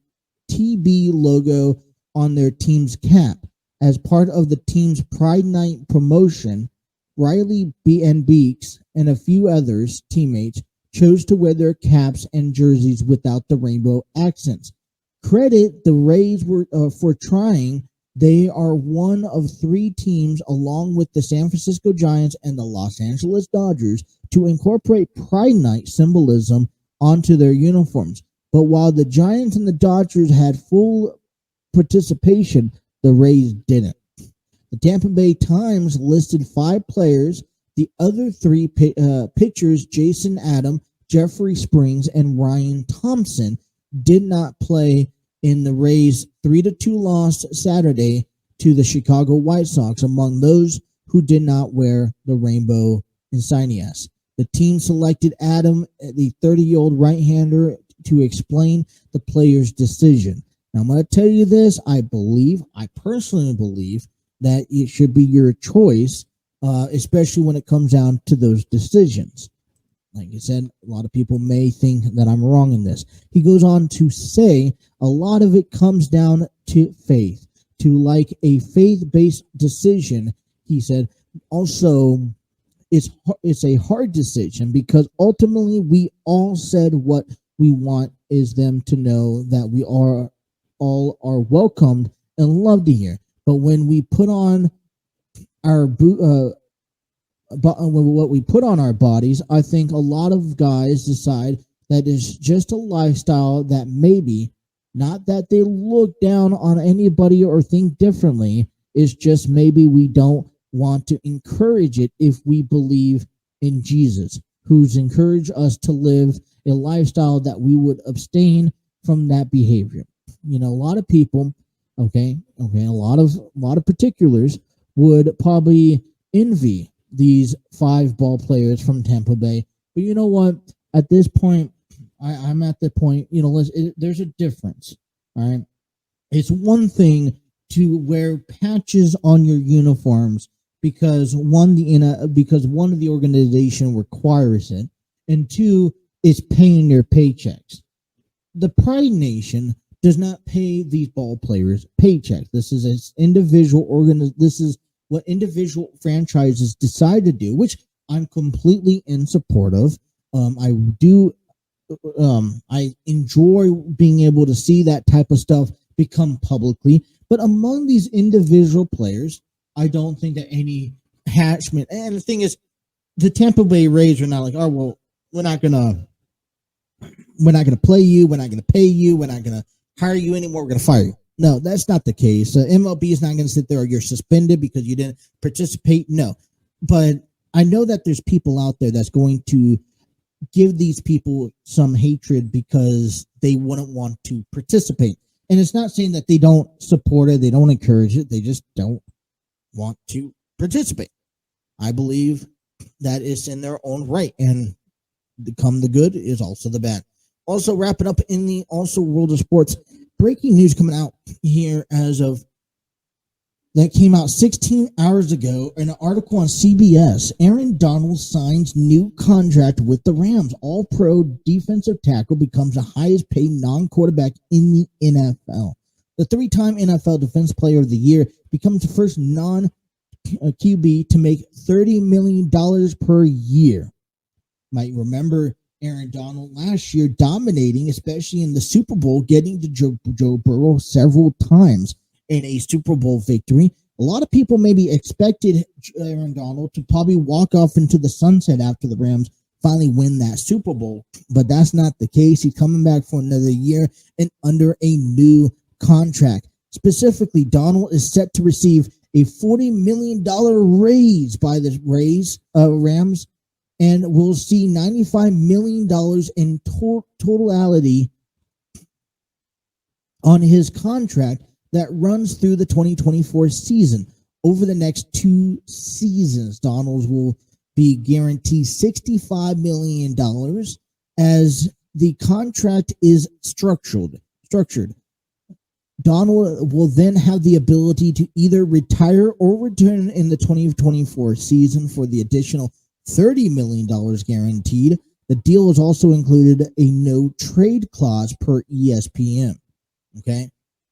TB logo on their team's cap. As part of the team's Pride Night promotion, Riley and Beeks and a few others teammates chose to wear their caps and jerseys without the rainbow accents. Credit the Rays for trying. They are one of three teams, along with the San Francisco Giants and the Los Angeles Dodgers, to incorporate Pride Night symbolism onto their uniforms. But while the Giants and the Dodgers had full participation, the Rays didn't. The Tampa Bay Times listed 5 players. The other 3 pitchers, Jason Adam, Jeffrey Springs, and Ryan Thompson, did not play in the Rays' 3-2 loss Saturday to the Chicago White Sox, among those who did not wear the rainbow insignias. The team selected Adam, the 30-year-old right-hander, to explain the player's decision. Now, I'm going to tell you this. I personally believe that it should be your choice, especially when it comes down to those decisions. Like I said, a lot of people may think that I'm wrong in this. He goes on to say a lot of it comes down to faith, to like a faith-based decision. He said also it's a hard decision because ultimately we all said what we want is them to know that we are all are welcomed and loved here. But when we put on our what we put on our bodies, I think a lot of guys decide that it's just a lifestyle that maybe, not that they look down on anybody or think differently, it's just maybe we don't want to encourage it if we believe in Jesus, who's encouraged us to live a lifestyle that we would abstain from that behavior. A lot of people, a lot of particulars would probably envy these 5 ball players from Tampa Bay. But you know what? At this point, I'm at the point, there's a difference. All right. It's one thing to wear patches on your uniforms because one of the organization requires it, and 2, it's paying their paychecks. The Pride Nation does not pay these ball players paychecks. This is This is what individual franchises decide to do, which I'm completely in support of. I enjoy being able to see that type of stuff become publicly. But among these individual players, I don't think that any harassment. And the thing is, the Tampa Bay Rays are not like, oh well, we're not gonna play you, we're not gonna pay you, we're not gonna hire you anymore, we're gonna fire you. No, that's not the case. MLB is not going to sit there, or you're suspended because you didn't participate. No, but I know that there's people out there that's going to give these people some hatred because they wouldn't want to participate. And it's not saying that they don't support it, they don't encourage it, they just don't want to participate. I believe that is in their own right, and the good is also the bad. Also, wrapping up in the world of sports. Breaking news coming out here that came out 16 hours ago in an article on CBS. Aaron Donald signs new contract with the Rams. All-Pro defensive tackle becomes the highest paid non-quarterback in the NFL. The 3-time NFL Defense Player of the Year becomes the first non-QB to make $30 million per year. Might remember Aaron Donald last year dominating, especially in the Super Bowl, getting to Joe Burrow several times in a Super Bowl victory. A lot of people maybe expected Aaron Donald to probably walk off into the sunset after the Rams finally win that Super Bowl, but that's not the case. He's coming back for another year and under a new contract. Specifically, Donald is set to receive a $40 million raise by the Rams, and will see $95 million in totality on his contract that runs through the 2024 season. Over the next 2 seasons, Donald will be guaranteed $65 million as the contract is structured. Donald will then have the ability to either retire or return in the 2024 season for the additional $30 million guaranteed. The deal has also included a no trade clause per ESPN. Okay.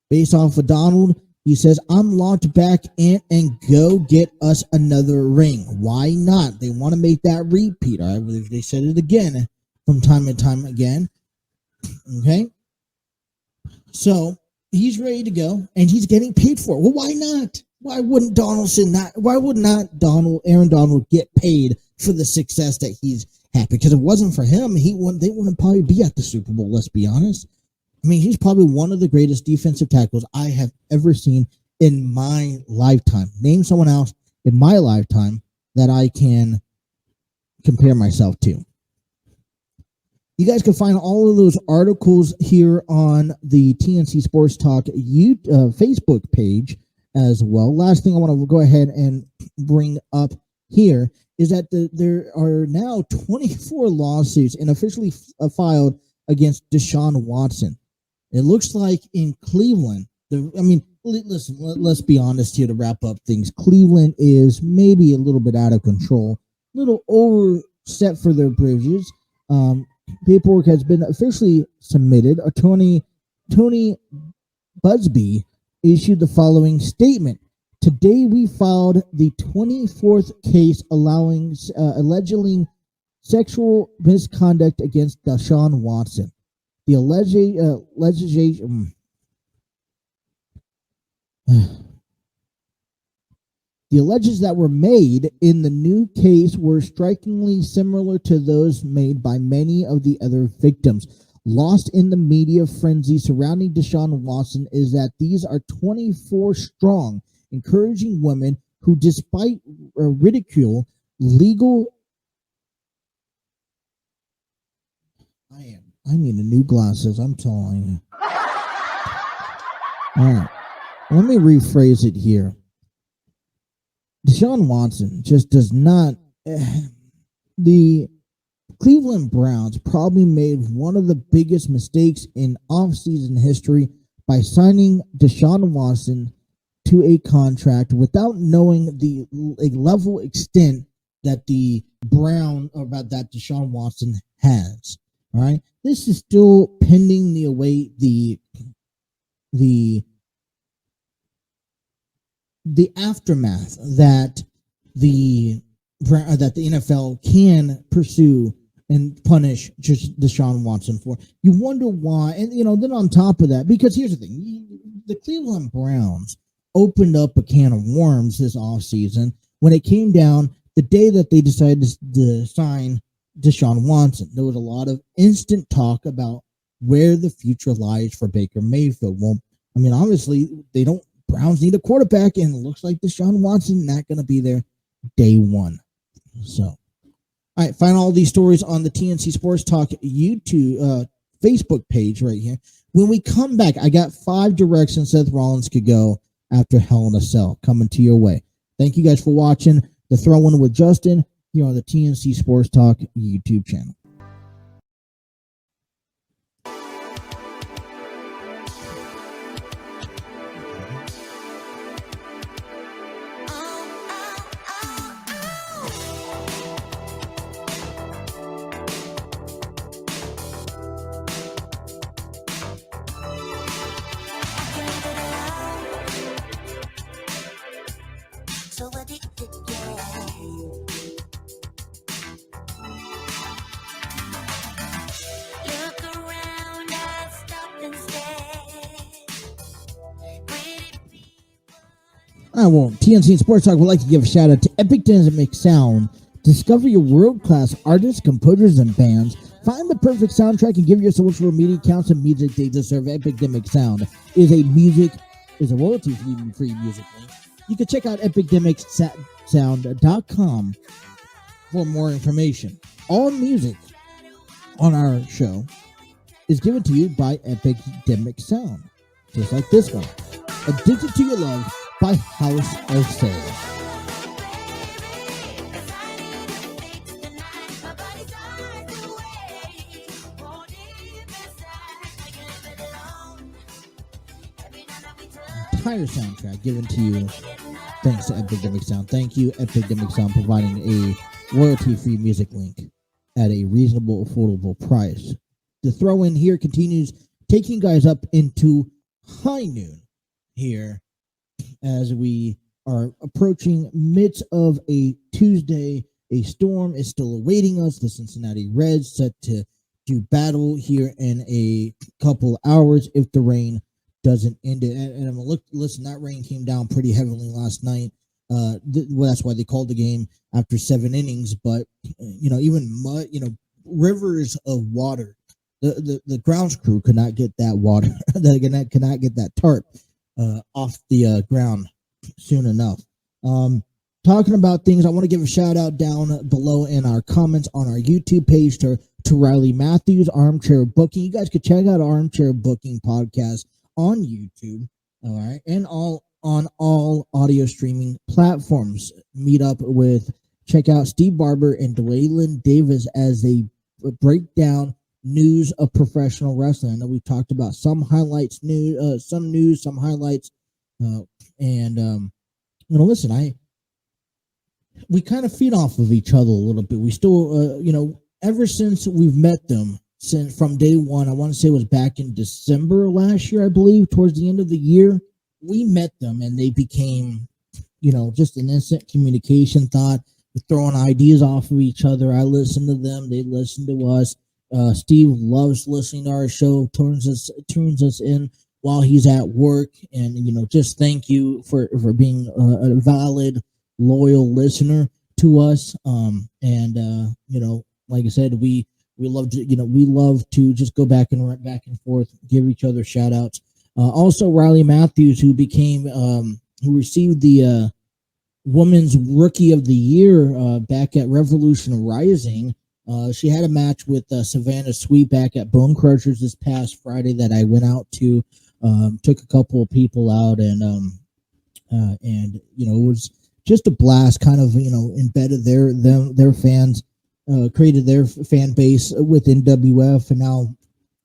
Based off of Donald, he says, I'm locked back in and go get us another ring. Why not? They want to make that repeat. I believe they said it again from time to time again. Okay. So he's ready to go and he's getting paid for it. Well, why not? Why wouldn't Aaron Donald get paid for the success that he's had? Because if it wasn't for him, they wouldn't probably be at the Super Bowl, let's be honest. I mean, he's probably one of the greatest defensive tackles I have ever seen in my lifetime. Name someone else in my lifetime that I can compare myself to. You guys can find all of those articles here on the TNC Sports Talk Facebook page as well. Last thing I want to go ahead and bring up here is that there are now 24 lawsuits and officially filed against Deshaun Watson. It looks like in Cleveland, listen, let's be honest here to wrap up things. Cleveland is maybe a little bit out of control, a little overset for their bridges. Paperwork has been officially submitted. Attorney Tony Busby issued the following statement. Today we filed the 24th case alleging sexual misconduct against Deshaun Watson. The allegations that were made in the new case were strikingly similar to those made by many of the other victims. Lost in the media frenzy surrounding Deshaun Watson is that these are 24 strong, encouraging women who, despite ridicule, I need a new glasses, I'm telling you. All right, let me rephrase it here. Deshaun Watson just does not. The Cleveland Browns probably made one of the biggest mistakes in offseason history by signing Deshaun Watson to a contract without knowing the level extent that that Deshaun Watson has. All right, this is still pending the aftermath that the NFL can pursue and punish just Deshaun Watson for. You wonder why, and then on top of that, because here's the thing: the Cleveland Browns opened up a can of worms this offseason when it came down the day that they decided to sign Deshaun Watson. There was a lot of instant talk about where the future lies for Baker Mayfield. Well, I mean, obviously Browns need a quarterback, and it looks like Deshaun Watson not going to be there day one. So, all right, find all these stories on the TNC Sports Talk YouTube Facebook page right here. When we come back, I got 5 directions Seth Rollins could go after Hell in a Cell coming to your way. Thank you guys for watching the Throw-In with Justin here on the TNC Sports Talk YouTube channel. So addicted, yeah. TNC Sports Talk would like to give a shout out to Epic Dynamic Sound. Discover your world-class artists, composers, and bands. Find the perfect soundtrack and give your social media accounts and music they deserve. Epic Dynamic Sound is a royalty-free music link. You can check out epicdemicsound.com for more information. All music on our show is given to you by Epic Dynamic Sound, just like this one. Addicted to Your Love by House of Sales. Entire soundtrack given to you thanks to Epic Dynamic Sound. Thank you, Epic Dynamic Sound, providing a royalty-free music link at a reasonable, affordable price. The throw-in here continues, taking guys up into high noon here as we are approaching midst of a Tuesday. A storm is still awaiting us. The Cincinnati Reds set to do battle here in a couple hours if the rain doesn't end it. And I'm gonna listen, that rain came down pretty heavily last night. Well, that's why they called the game after 7 innings. But even mud, rivers of water. The grounds crew could not get that water. They could not get that tarp off the ground soon enough. Talking about things, I want to give a shout out down below in our comments on our YouTube page to Riley Matthews, Armchair Booking. You guys could check out Armchair Booking podcast on YouTube, all right, and on all audio streaming platforms. Check out Steve Barber and Dwaylen Davis as they break down news of professional wrestling. I know we talked about some highlights, some news, some highlights, listen, we kind of feed off of each other a little bit. We still, ever since we've met them, from day one, I want to say it was back in December last year, I believe, towards the end of the year, we met them and they became, just an instant communication thought, throwing ideas off of each other. I listen to them, they listen to us. Steve loves listening to our show, tunes us in while he's at work, and just thank you for being a valid, loyal listener to us. Like I said, we love to just go back and forth, give each other shout outs. Also, Riley Matthews, who received the Women's Rookie of the Year back at Revolution Rising. She had a match with Savannah Sweet back at Bone Crushers this past Friday that I went out to. Took a couple of people out, and it was just a blast. Kind of embedded their fans, created their fan base with NWF, and now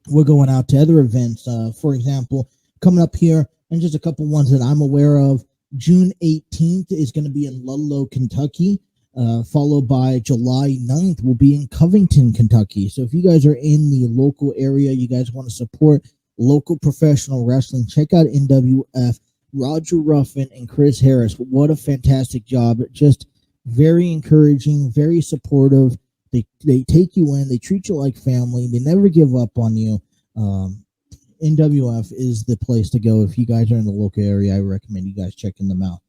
we're going out to other events. For example, coming up here, and just a couple ones that I'm aware of. June 18th is going to be in Ludlow, Kentucky. Followed by July 9th will be in Covington, Kentucky. So if you guys are in the local area, you guys want to support local professional wrestling, check out NWF, Roger Ruffin and Chris Harris. What a fantastic job. Just very encouraging, very supportive. They take you in, they treat you like family, they never give up on you. NWF is the place to go. If you guys are in the local area, I recommend you guys checking them out.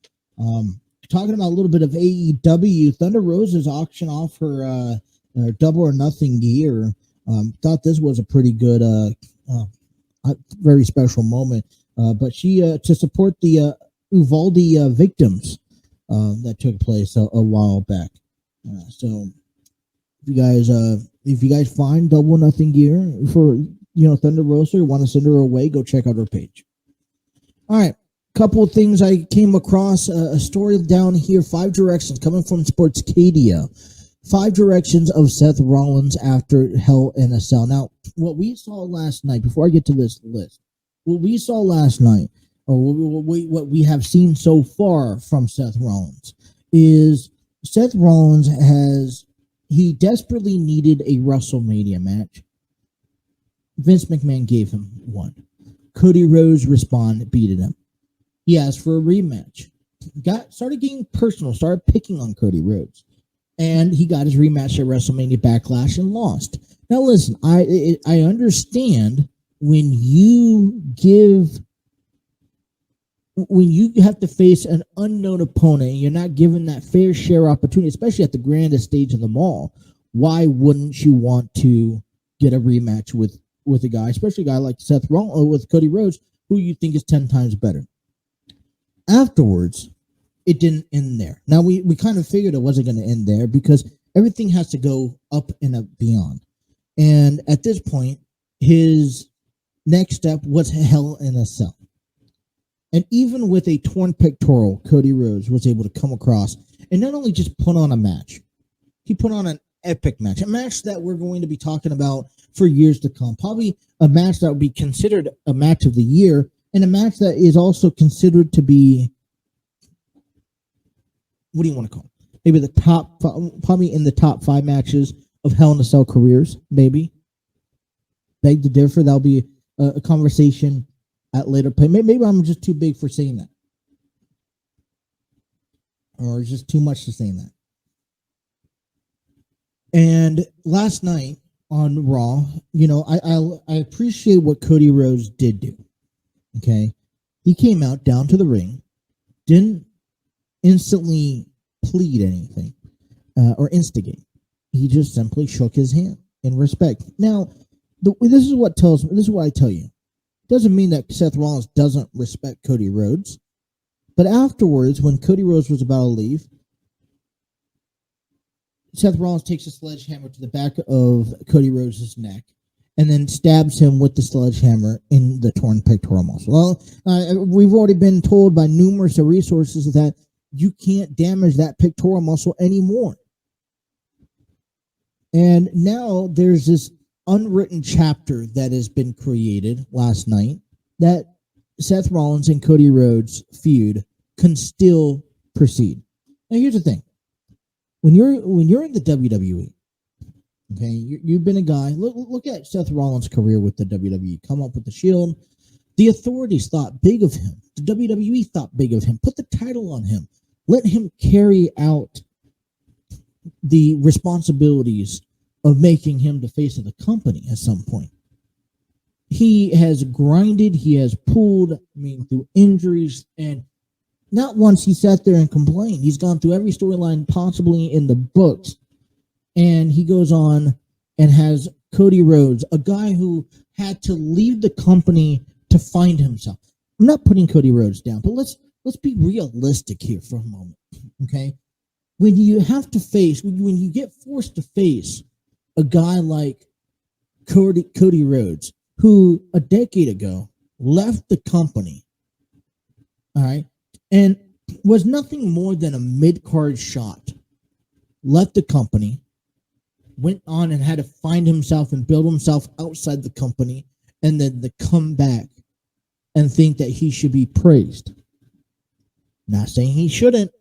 Talking about a little bit of AEW, Thunder Rosa's auction off her Double or Nothing gear. Thought this was a pretty good, very special moment. But she to support the Uvalde victims that took place a while back. So if you guys find Double or Nothing gear for Thunder Rosa, or want to send her away, go check out her page. All right. Couple of things I came across, a story down here, 5 directions coming from Sportscadia. 5 directions of Seth Rollins after Hell in a Cell. Now, what we saw last night, before I get to this list, what we saw last night, or what we have seen so far from Seth Rollins, is Seth Rollins he desperately needed a WrestleMania match. Vince McMahon gave him one. Cody Rhodes beated him. He asked for a rematch. Started getting personal, started picking on Cody Rhodes. And he got his rematch at WrestleMania Backlash and lost. Now listen, I understand when you give when you have to face an unknown opponent and you're not given that fair share opportunity, especially at the grandest stage of them all, why wouldn't you want to get a rematch with a guy, especially a guy like Seth Rollins or with Cody Rhodes, who you think is 10 times better? Afterwards, it didn't end there. Now, we kind of figured it wasn't going to end there because everything has to go up and up beyond. And at this point, his next step was Hell in a Cell. And even with a torn pectoral, Cody Rhodes was able to come across and not only just put on a match, he put on an epic match, a match that we're going to be talking about for years to come. Probably a match that would be considered a match of the year, and a match that is also considered to be, what do you want to call it? Maybe the top, probably in the top 5 matches of Hell in a Cell careers, maybe. Beg to differ. That'll be a conversation at later point. Maybe I'm just too big for saying that. Or just too much to saying that. And last night on Raw, I appreciate what Cody Rhodes did do. Okay? He came out down to the ring, didn't instantly plead anything or instigate. He just simply shook his hand in respect. Now, this is what I tell you. It doesn't mean that Seth Rollins doesn't respect Cody Rhodes. But afterwards, when Cody Rhodes was about to leave, Seth Rollins takes a sledgehammer to the back of Cody Rhodes' neck and then stabs him with the sledgehammer in the torn pectoral muscle. Well, we've already been told by numerous resources that you can't damage that pectoral muscle anymore. And now there's this unwritten chapter that has been created last night that Seth Rollins and Cody Rhodes feud can still proceed. Now here's the thing. When you're in the WWE, okay, you've been a guy. Look at Seth Rollins' career with the WWE. Come up with the Shield. The authorities thought big of him. The WWE thought big of him. Put the title on him. Let him carry out the responsibilities of making him the face of the company at some point. He has grinded. He has pulled, through injuries, and not once he sat there and complained. He's gone through every storyline possibly in the books, and he goes on and has Cody Rhodes, a guy who had to leave the company to find himself. I'm not putting Cody Rhodes down, but let's be realistic here for a moment, okay? When you get forced to face a guy like Cody Rhodes, who a decade ago left the company, all right, and was nothing more than a mid-card shot, left the company, went on and had to find himself and build himself outside the company, and then to come back and think that he should be praised. Not saying he shouldn't,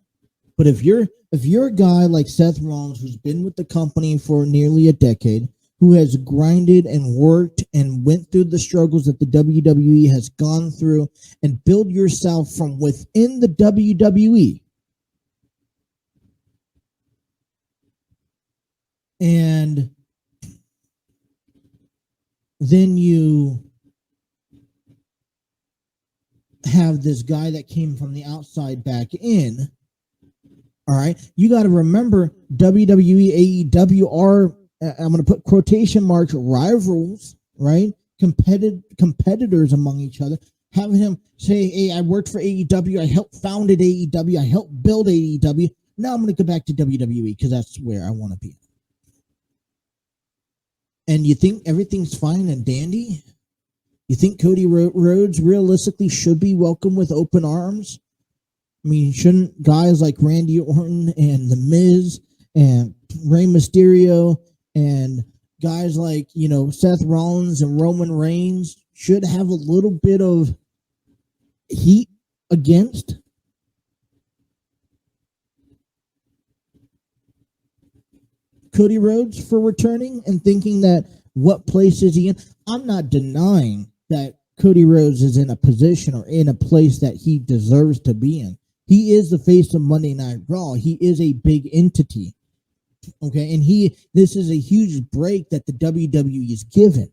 but if you're a guy like Seth Rollins, who's been with the company for nearly a decade, who has grinded and worked and went through the struggles that the WWE has gone through and build yourself from within the WWE, and then you have this guy that came from the outside back in, all right, you got to remember WWE, AEW are, I'm going to put quotation marks, rivals, right? Competitors among each other. Having him say, hey, I worked for AEW, I helped founded AEW, I helped build AEW. Now I'm going to go back to WWE because that's where I want to be. And you think everything's fine and dandy? You think Cody Rhodes realistically should be welcomed with open arms? Shouldn't guys like Randy Orton and The Miz and Rey Mysterio and guys like, Seth Rollins and Roman Reigns should have a little bit of heat against Cody Rhodes for returning and thinking that what place is he in? I'm not denying that Cody Rhodes is in a position or in a place that he deserves to be in. He is the face of Monday Night Raw. He is a big entity. Okay, and this is a huge break that the WWE is given.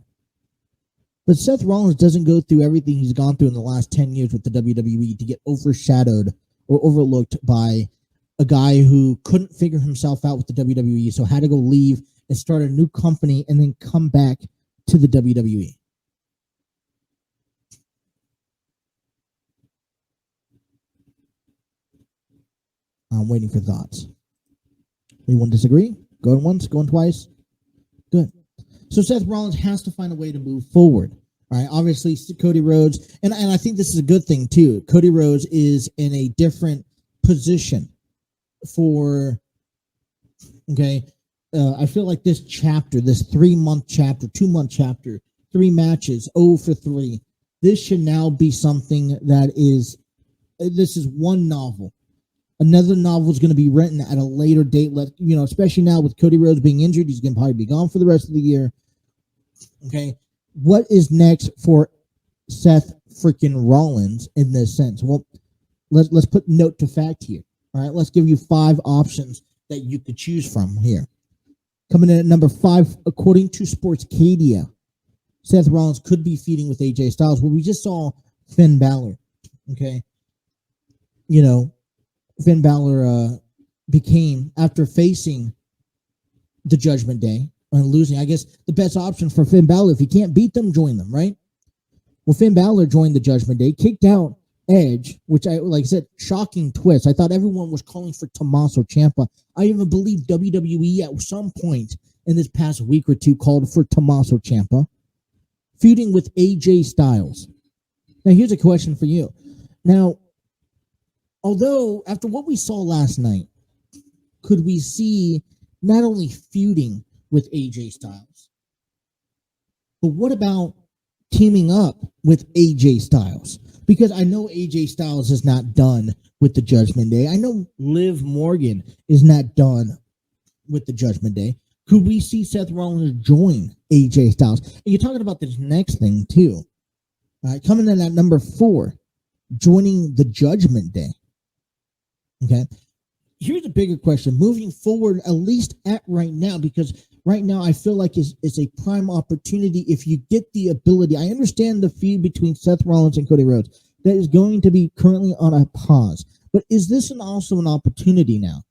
But Seth Rollins doesn't go through everything he's gone through in the last 10 years with the WWE to get overshadowed or overlooked by a guy who couldn't figure himself out with the WWE, so had to go leave and start a new company and then come back to the WWE. I'm waiting for thoughts. Anyone disagree? Going once, going twice? Good. So Seth Rollins has to find a way to move forward. All right. Obviously, Cody Rhodes, and I think this is a good thing too. Cody Rhodes is in a different position for. Okay, I feel like this chapter, this 3-month chapter, 2-month chapter, 3 matches, 0 for 3. This should now be something that is. This is one novel. Another novel is going to be written at a later date. Especially now with Cody Rhodes being injured, he's going to probably be gone for the rest of the year. Okay, what is next for Seth freaking Rollins in this sense? Well, let's put note to fact here. All right, let's give you 5 options that you could choose from here. Coming in at number 5, according to Sportscadia, Seth Rollins could be feuding with AJ Styles. Well, we just saw Finn Balor. Okay, Finn Balor became, after facing the Judgment Day and losing, I guess the best option for Finn Balor, if he can't beat them, join them, right? Well, Finn Balor joined the Judgment Day, kicked out Edge, which like I said, shocking twist. I thought everyone was calling for Tommaso Ciampa. I even believe WWE at some point in this past week or two called for Tommaso Ciampa, feuding with AJ Styles. Now, here's a question for you. Now, although, after what we saw last night, could we see not only feuding with AJ Styles, but what about teaming up with AJ Styles? Because I know AJ Styles is not done with the Judgment Day. I know Liv Morgan is not done with the Judgment Day. Could we see Seth Rollins join AJ Styles? And you're talking about this next thing, too. Coming in at number 4, joining the Judgment Day. Okay, here's a bigger question. Moving forward, at least at right now, because right now I feel like it's a prime opportunity if you get the ability. I understand the feud between Seth Rollins and Cody Rhodes that is going to be currently on a pause. But is this also an opportunity now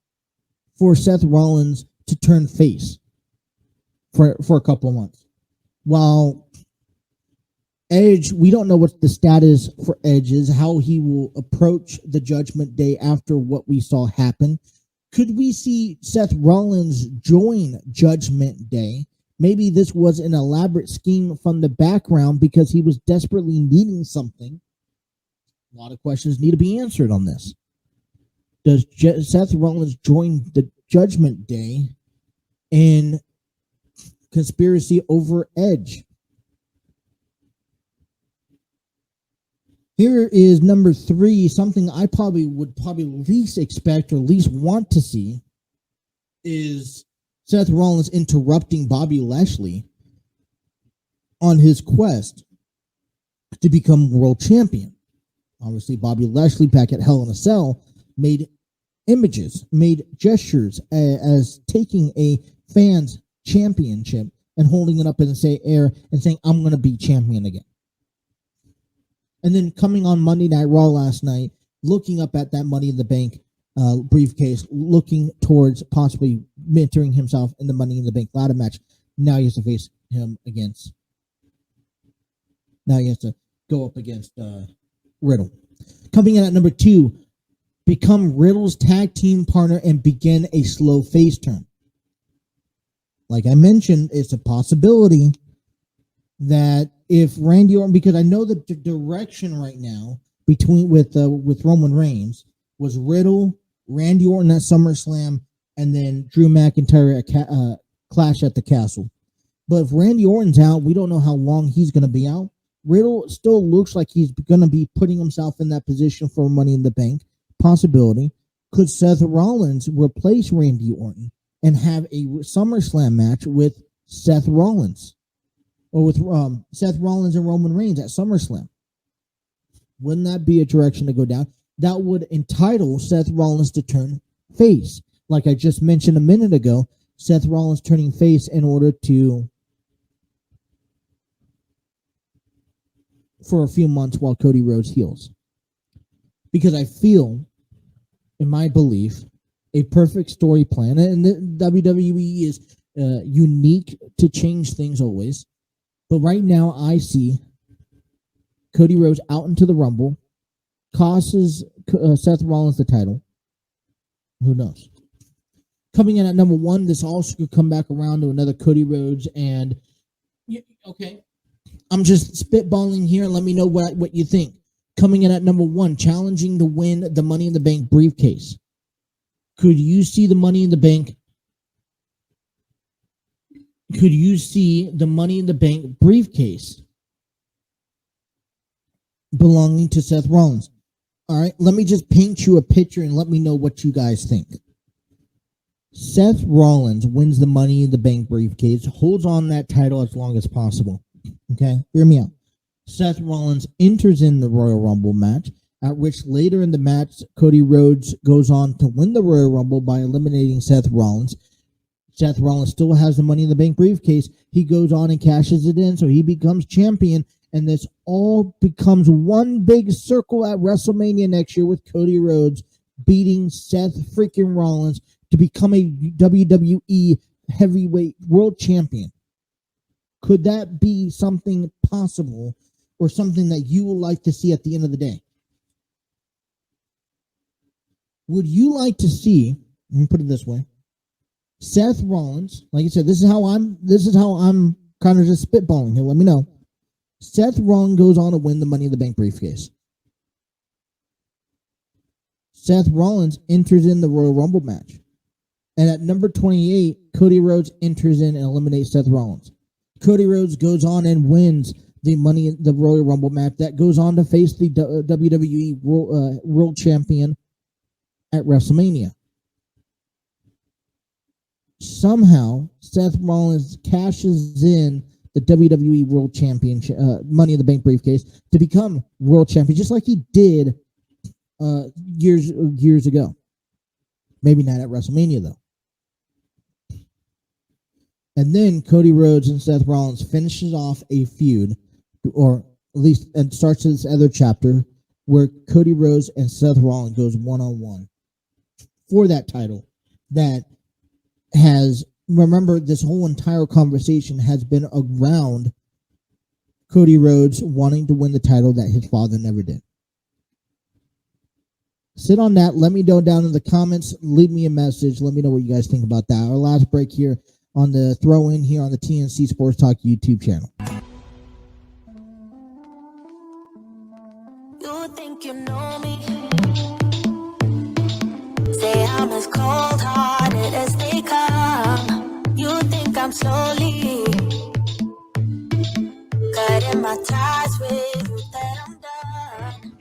for Seth Rollins to turn face for a couple of months? While Edge, we don't know what the status for Edge is, how he will approach the Judgment Day after what we saw happen. Could we see Seth Rollins join Judgment Day? Maybe this was an elaborate scheme from the background because he was desperately needing something. A lot of questions need to be answered on this. Does Seth Rollins join the Judgment Day in conspiracy over Edge? Here is number 3, something I would least expect or least want to see is Seth Rollins interrupting Bobby Lashley on his quest to become world champion. Obviously, Bobby Lashley back at Hell in a Cell made images, made gestures as taking a fan's championship and holding it up in the air and saying, "I'm going to be champion again." And then coming on Monday Night Raw last night, looking up at that Money in the Bank briefcase, looking towards possibly mentoring himself in the Money in the Bank ladder match. Now he has to face him against. Now he has to go up against Riddle. Coming in at number 2, become Riddle's tag team partner and begin a slow face turn. Like I mentioned, it's a possibility that if Randy Orton, because I know that the direction right now with Roman Reigns was Riddle, Randy Orton at SummerSlam, and then Drew McIntyre at Clash at the Castle. But if Randy Orton's out, we don't know how long he's going to be out. Riddle still looks like he's going to be putting himself in that position for Money in the Bank. Possibility. Could Seth Rollins replace Randy Orton and have a SummerSlam match with Seth Rollins? Or with Seth Rollins and Roman Reigns at SummerSlam? Wouldn't that be a direction to go down? That would entitle Seth Rollins to turn face. Like I just mentioned a minute ago, Seth Rollins turning face in order to for a few months while Cody Rhodes heals. Because I feel, in my belief, a perfect story plan, and the WWE is unique to change things always. But right now, I see Cody Rhodes out into the Rumble, costs Seth Rollins the title. Who knows? Coming in at number 1, this also could come back around to another Cody Rhodes. And okay, I'm just spitballing here. Let me know what you think. Coming in at number 1, challenging to win the Money in the Bank briefcase. Could you see the Money in the Bank? Could you see the Money in the Bank briefcase belonging to Seth Rollins? All right, let me just paint you a picture and let me know what you guys think. Seth Rollins wins the Money in the Bank briefcase, holds on that title as long as possible. Okay, hear me out. Seth Rollins enters in the Royal Rumble match, at which later in the match, Cody Rhodes goes on to win the Royal Rumble by eliminating Seth Rollins. Seth Rollins still has the Money in the Bank briefcase. He goes on and cashes it in, so he becomes champion, and this all becomes one big circle at WrestleMania next year with Cody Rhodes beating Seth freaking Rollins to become a WWE heavyweight world champion. Could that be something possible or something that you would like to see at the end of the day? Would you like to see, let me put it this way, Seth Rollins, like I said, this is how I'm kind of just spitballing here. Let me know. Seth Rollins goes on to win the Money in the Bank briefcase. Seth Rollins enters in the Royal Rumble match. And at number 28, Cody Rhodes enters in and eliminates Seth Rollins. Cody Rhodes goes on and wins the Royal Rumble match. That goes on to face the WWE World Champion at WrestleMania. Somehow, Seth Rollins cashes in the WWE World Championship, Money in the Bank briefcase, to become World Champion, just like he did years ago. Maybe not at WrestleMania, though. And then Cody Rhodes and Seth Rollins finishes off a feud, or at least and starts this other chapter where Cody Rhodes and Seth Rollins goes one-on-one for that title. That has, remember, this whole entire conversation has been around Cody Rhodes wanting to win the title that his father never did. Sit on that. Let me know down in the comments. Leave me a message. Let me know what you guys think about that. Our last break here on the throw-in here on the TNC Sports Talk YouTube channel. You think you know me? Say I'm as cold-hearted as they come. You think I'm slowly cutting my ties with you, that I'm done.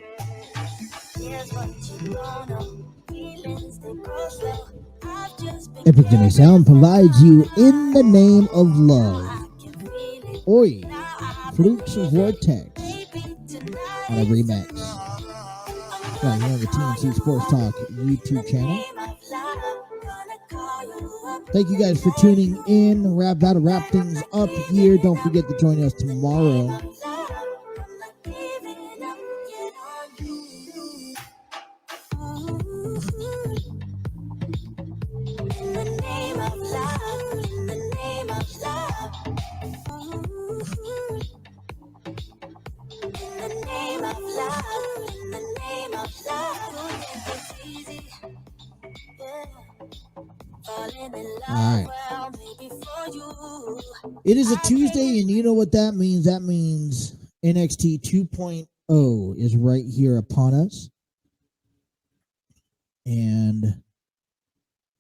Here's what you don't know. Feelings, they grow slow. I've just been Epic Jimmy Sound provides you In the Name of Love. Oi, Flukes Vortex on a remix. Right here on the TNC Sports Talk YouTube channel. Thank you guys for tuning in. About to wrap things up here. Don't forget to join us tomorrow. Alright. It is a Tuesday, and you know what that means. That means NXT 2.0 is right here upon us. And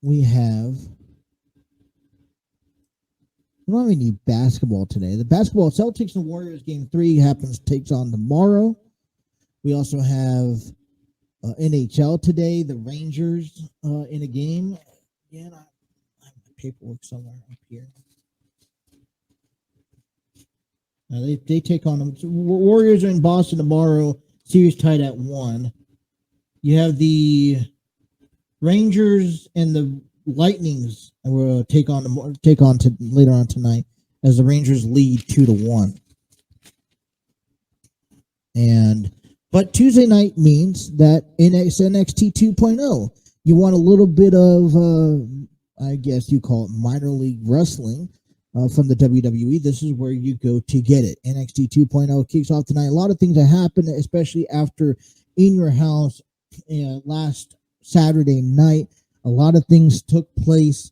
we don't have any basketball today. The basketball Celtics and Warriors game 3 takes on tomorrow. We also have NHL today. The Rangers in a game. Yeah, I have my paperwork somewhere up here. They take on them. So Warriors are in Boston tomorrow. Series tied at 1. You have the Rangers and the Lightnings will take on later on tonight as the Rangers lead 2-1. But Tuesday night means that it's NXT 2.0. You want a little bit of, I guess you call it minor league wrestling from the WWE. This is where you go to get it. NXT 2.0 kicks off tonight. A lot of things that happened, especially after In Your House last Saturday night. A lot of things took place.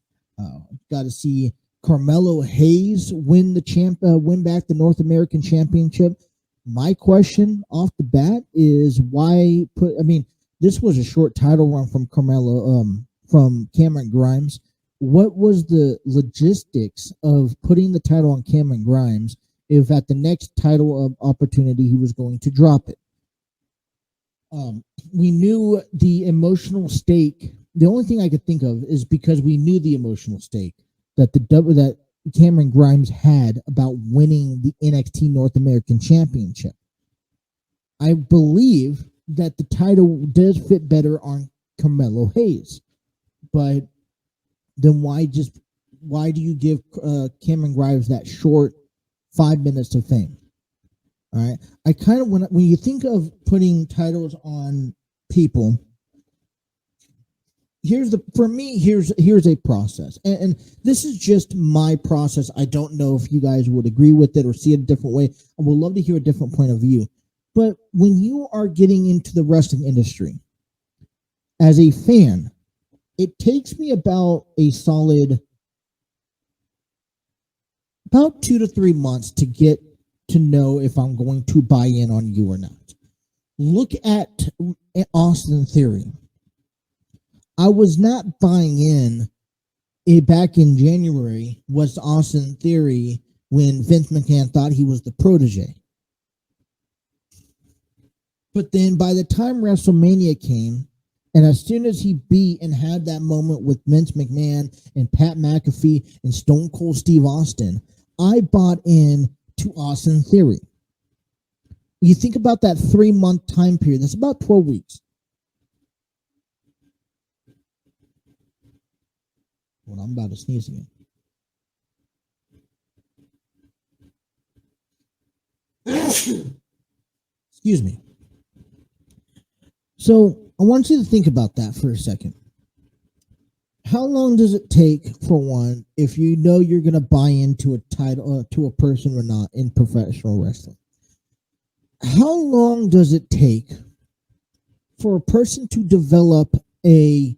Got to see Carmelo Hayes win back the North American Championship. My question off the bat is this was a short title run from from Cameron Grimes. What was the logistics of putting the title on Cameron Grimes if at the next title opportunity he was going to drop it? We knew the emotional stake. The only thing I could think of is because we knew the emotional stake that that Cameron Grimes had about winning the NXT North American Championship. I believe that the title does fit better on Carmelo Hayes, but then why do you give Cameron Grimes that short 5 minutes of fame? All right, I kind of when you think of putting titles on people, here's a process, and this is just my process. I don't know if you guys would agree with it or see it a different way. I would love to hear a different point of view. But when you are getting into the wrestling industry as a fan, it takes me about 2 to 3 months to get to know if I'm going to buy in on you or not. Look at Austin Theory. I was not buying in back in January was Austin Theory when Vince McMahon thought he was the protege. But then by the time WrestleMania came, and as soon as he beat and had that moment with Vince McMahon and Pat McAfee and Stone Cold Steve Austin, I bought in to Austin Theory. You think about that 3-month time period, that's about 12 weeks. Well, I'm about to sneeze again. Excuse me. So I want you to think about that for a second. How long does it take, for one, if you know you're going to buy into a title, to a person or not in professional wrestling? How long does it take for a person to develop the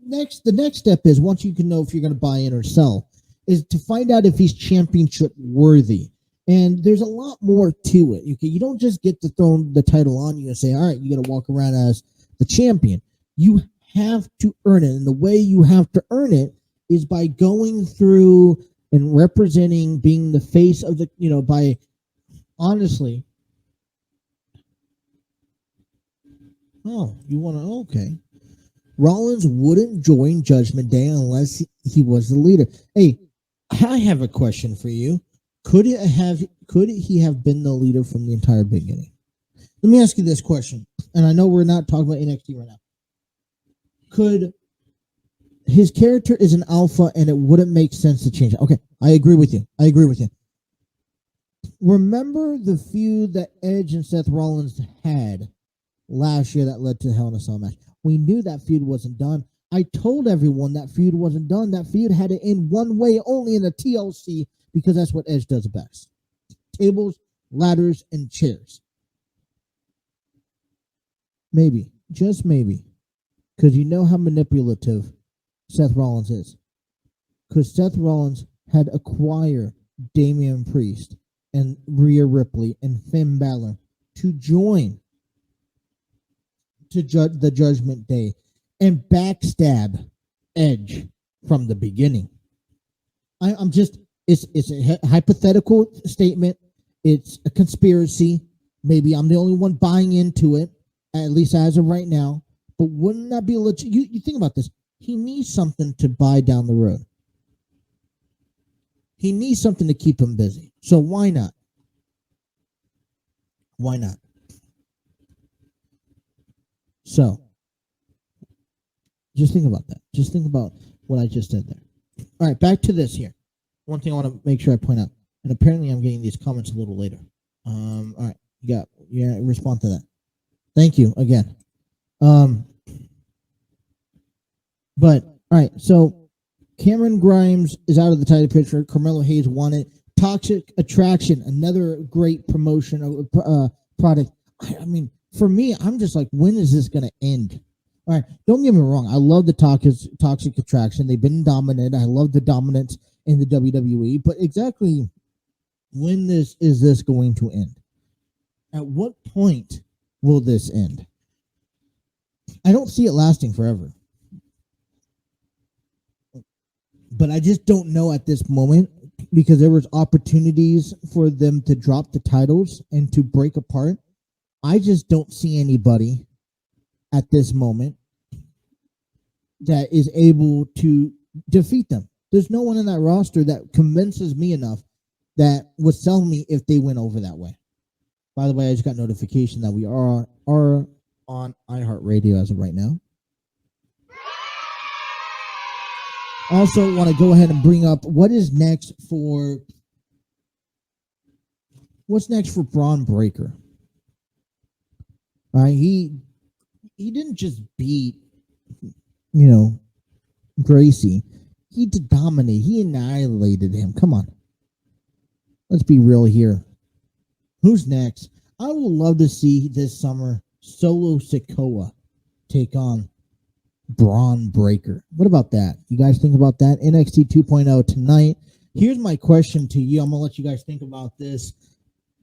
next step is, once you can know if you're going to buy in or sell, is to find out if he's championship worthy. And there's a lot more to it. You don't just get to throw the title on you and say, all right, you got to walk around as the champion. You have to earn it. And the way you have to earn it is by going through and representing, being the face of by honestly. Oh, you want to, okay. Rollins wouldn't join Judgment Day unless he was the leader. Hey, I have a question for you. Could he have been the leader from the entire beginning? Let me ask you this question, and I know we're not talking about NXT right now. Could his character is an alpha, and it wouldn't make sense to change it? Okay, I agree with you. Remember the feud that Edge and Seth Rollins had last year that led to the Hell in a Cell match? We knew that feud wasn't done. I told everyone that feud wasn't done. That feud had to end one way only, in the TLC, because that's what Edge does best. Tables, ladders, and chairs. Maybe, just maybe, because you know how manipulative Seth Rollins is. Because Seth Rollins had acquired Damian Priest and Rhea Ripley and Finn Balor to join to the Judgment Day and backstab Edge from the beginning. It's a hypothetical statement. It's a conspiracy. Maybe I'm the only one buying into it, at least as of right now. But wouldn't that be legit? You think about this. He needs something to buy down the road. He needs something to keep him busy. So why not? Why not? So, just think about that. Just think about what I just said there. All right, back to this here. One thing I want to make sure I point out, and apparently I'm getting these comments a little later. All right, you got respond to that. Thank you again. But all right, so Cameron Grimes is out of the title picture. Carmelo Hayes won it. Toxic Attraction, another great promotion of product. I mean, for me, I'm just like, when is this going to end? All right, don't get me wrong. I love the Toxic Attraction. They've been dominant. I love the dominance in the WWE. But exactly when is this going to end? At what point will this end? I don't see it lasting forever. But I just don't know at this moment, because there was opportunities for them to drop the titles and to break apart. I just don't see anybody at this moment that is able to defeat them. There's no one in that roster that convinces me enough that would sell me if they went over that way. By the way, I just got notification that we are on iHeartRadio as of right now. Also want to go ahead and bring up what's next for Braun Breaker. All right, he didn't just beat, Gracie. He did dominate. He annihilated him. Come on. Let's be real here. Who's next? I would love to see this summer Solo Sikoa take on Braun Breaker. What about that? You guys think about that? NXT 2.0 tonight. Here's my question to you. I'm going to let you guys think about this.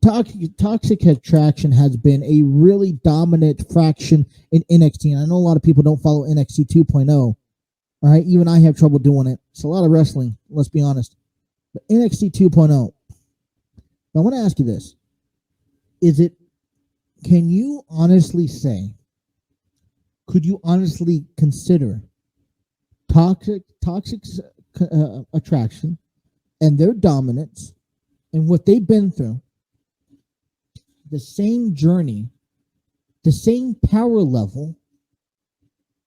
Toxic Attraction has been a really dominant faction in NXT. And I know a lot of people don't follow NXT 2.0. All right, even I have trouble doing it. It's a lot of wrestling, let's be honest. But NXT 2.0. I want to ask you this. Can you honestly say, could you honestly consider Toxic Attraction and their dominance and what they've been through the same journey, the same power level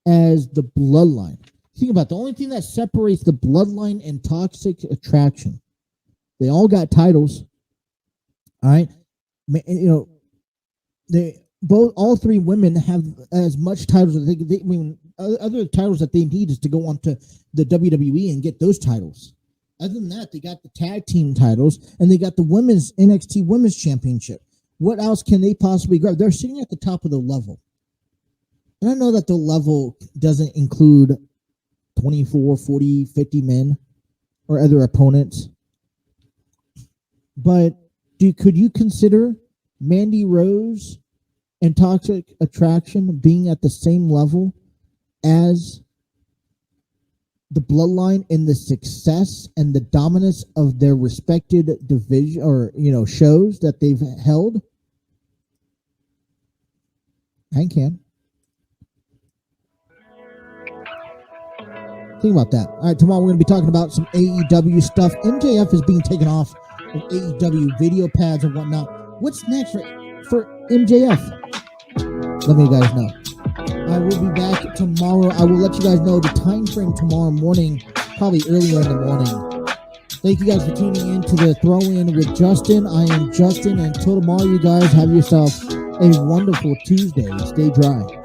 as the Bloodline? Think about it. The only thing that separates the Bloodline and Toxic Attraction, they all got titles. All right, all three women have as much titles as other titles that they need is to go on to the WWE and get those titles. Other than that, they got the tag team titles and they got the women's NXT Women's Championship. What else can they possibly grab? They're sitting at the top of the level. And I know that the level doesn't include 24, 40, 50 men or other opponents. But could you consider Mandy Rose and Toxic Attraction being at the same level as the Bloodline in the success and the dominance of their respected division or shows that they've held? I can. Think about that. All right, tomorrow we're going to be talking about some AEW stuff. MJF is being taken off of AEW video pads and whatnot. What's next for MJF? Let me guys know. I will be back tomorrow. I will let you guys know the time frame tomorrow morning, probably earlier in the morning. Thank you guys for tuning in to the Throw-In with Justin. I am Justin. Until tomorrow, you guys have yourself a wonderful Tuesday. Stay dry.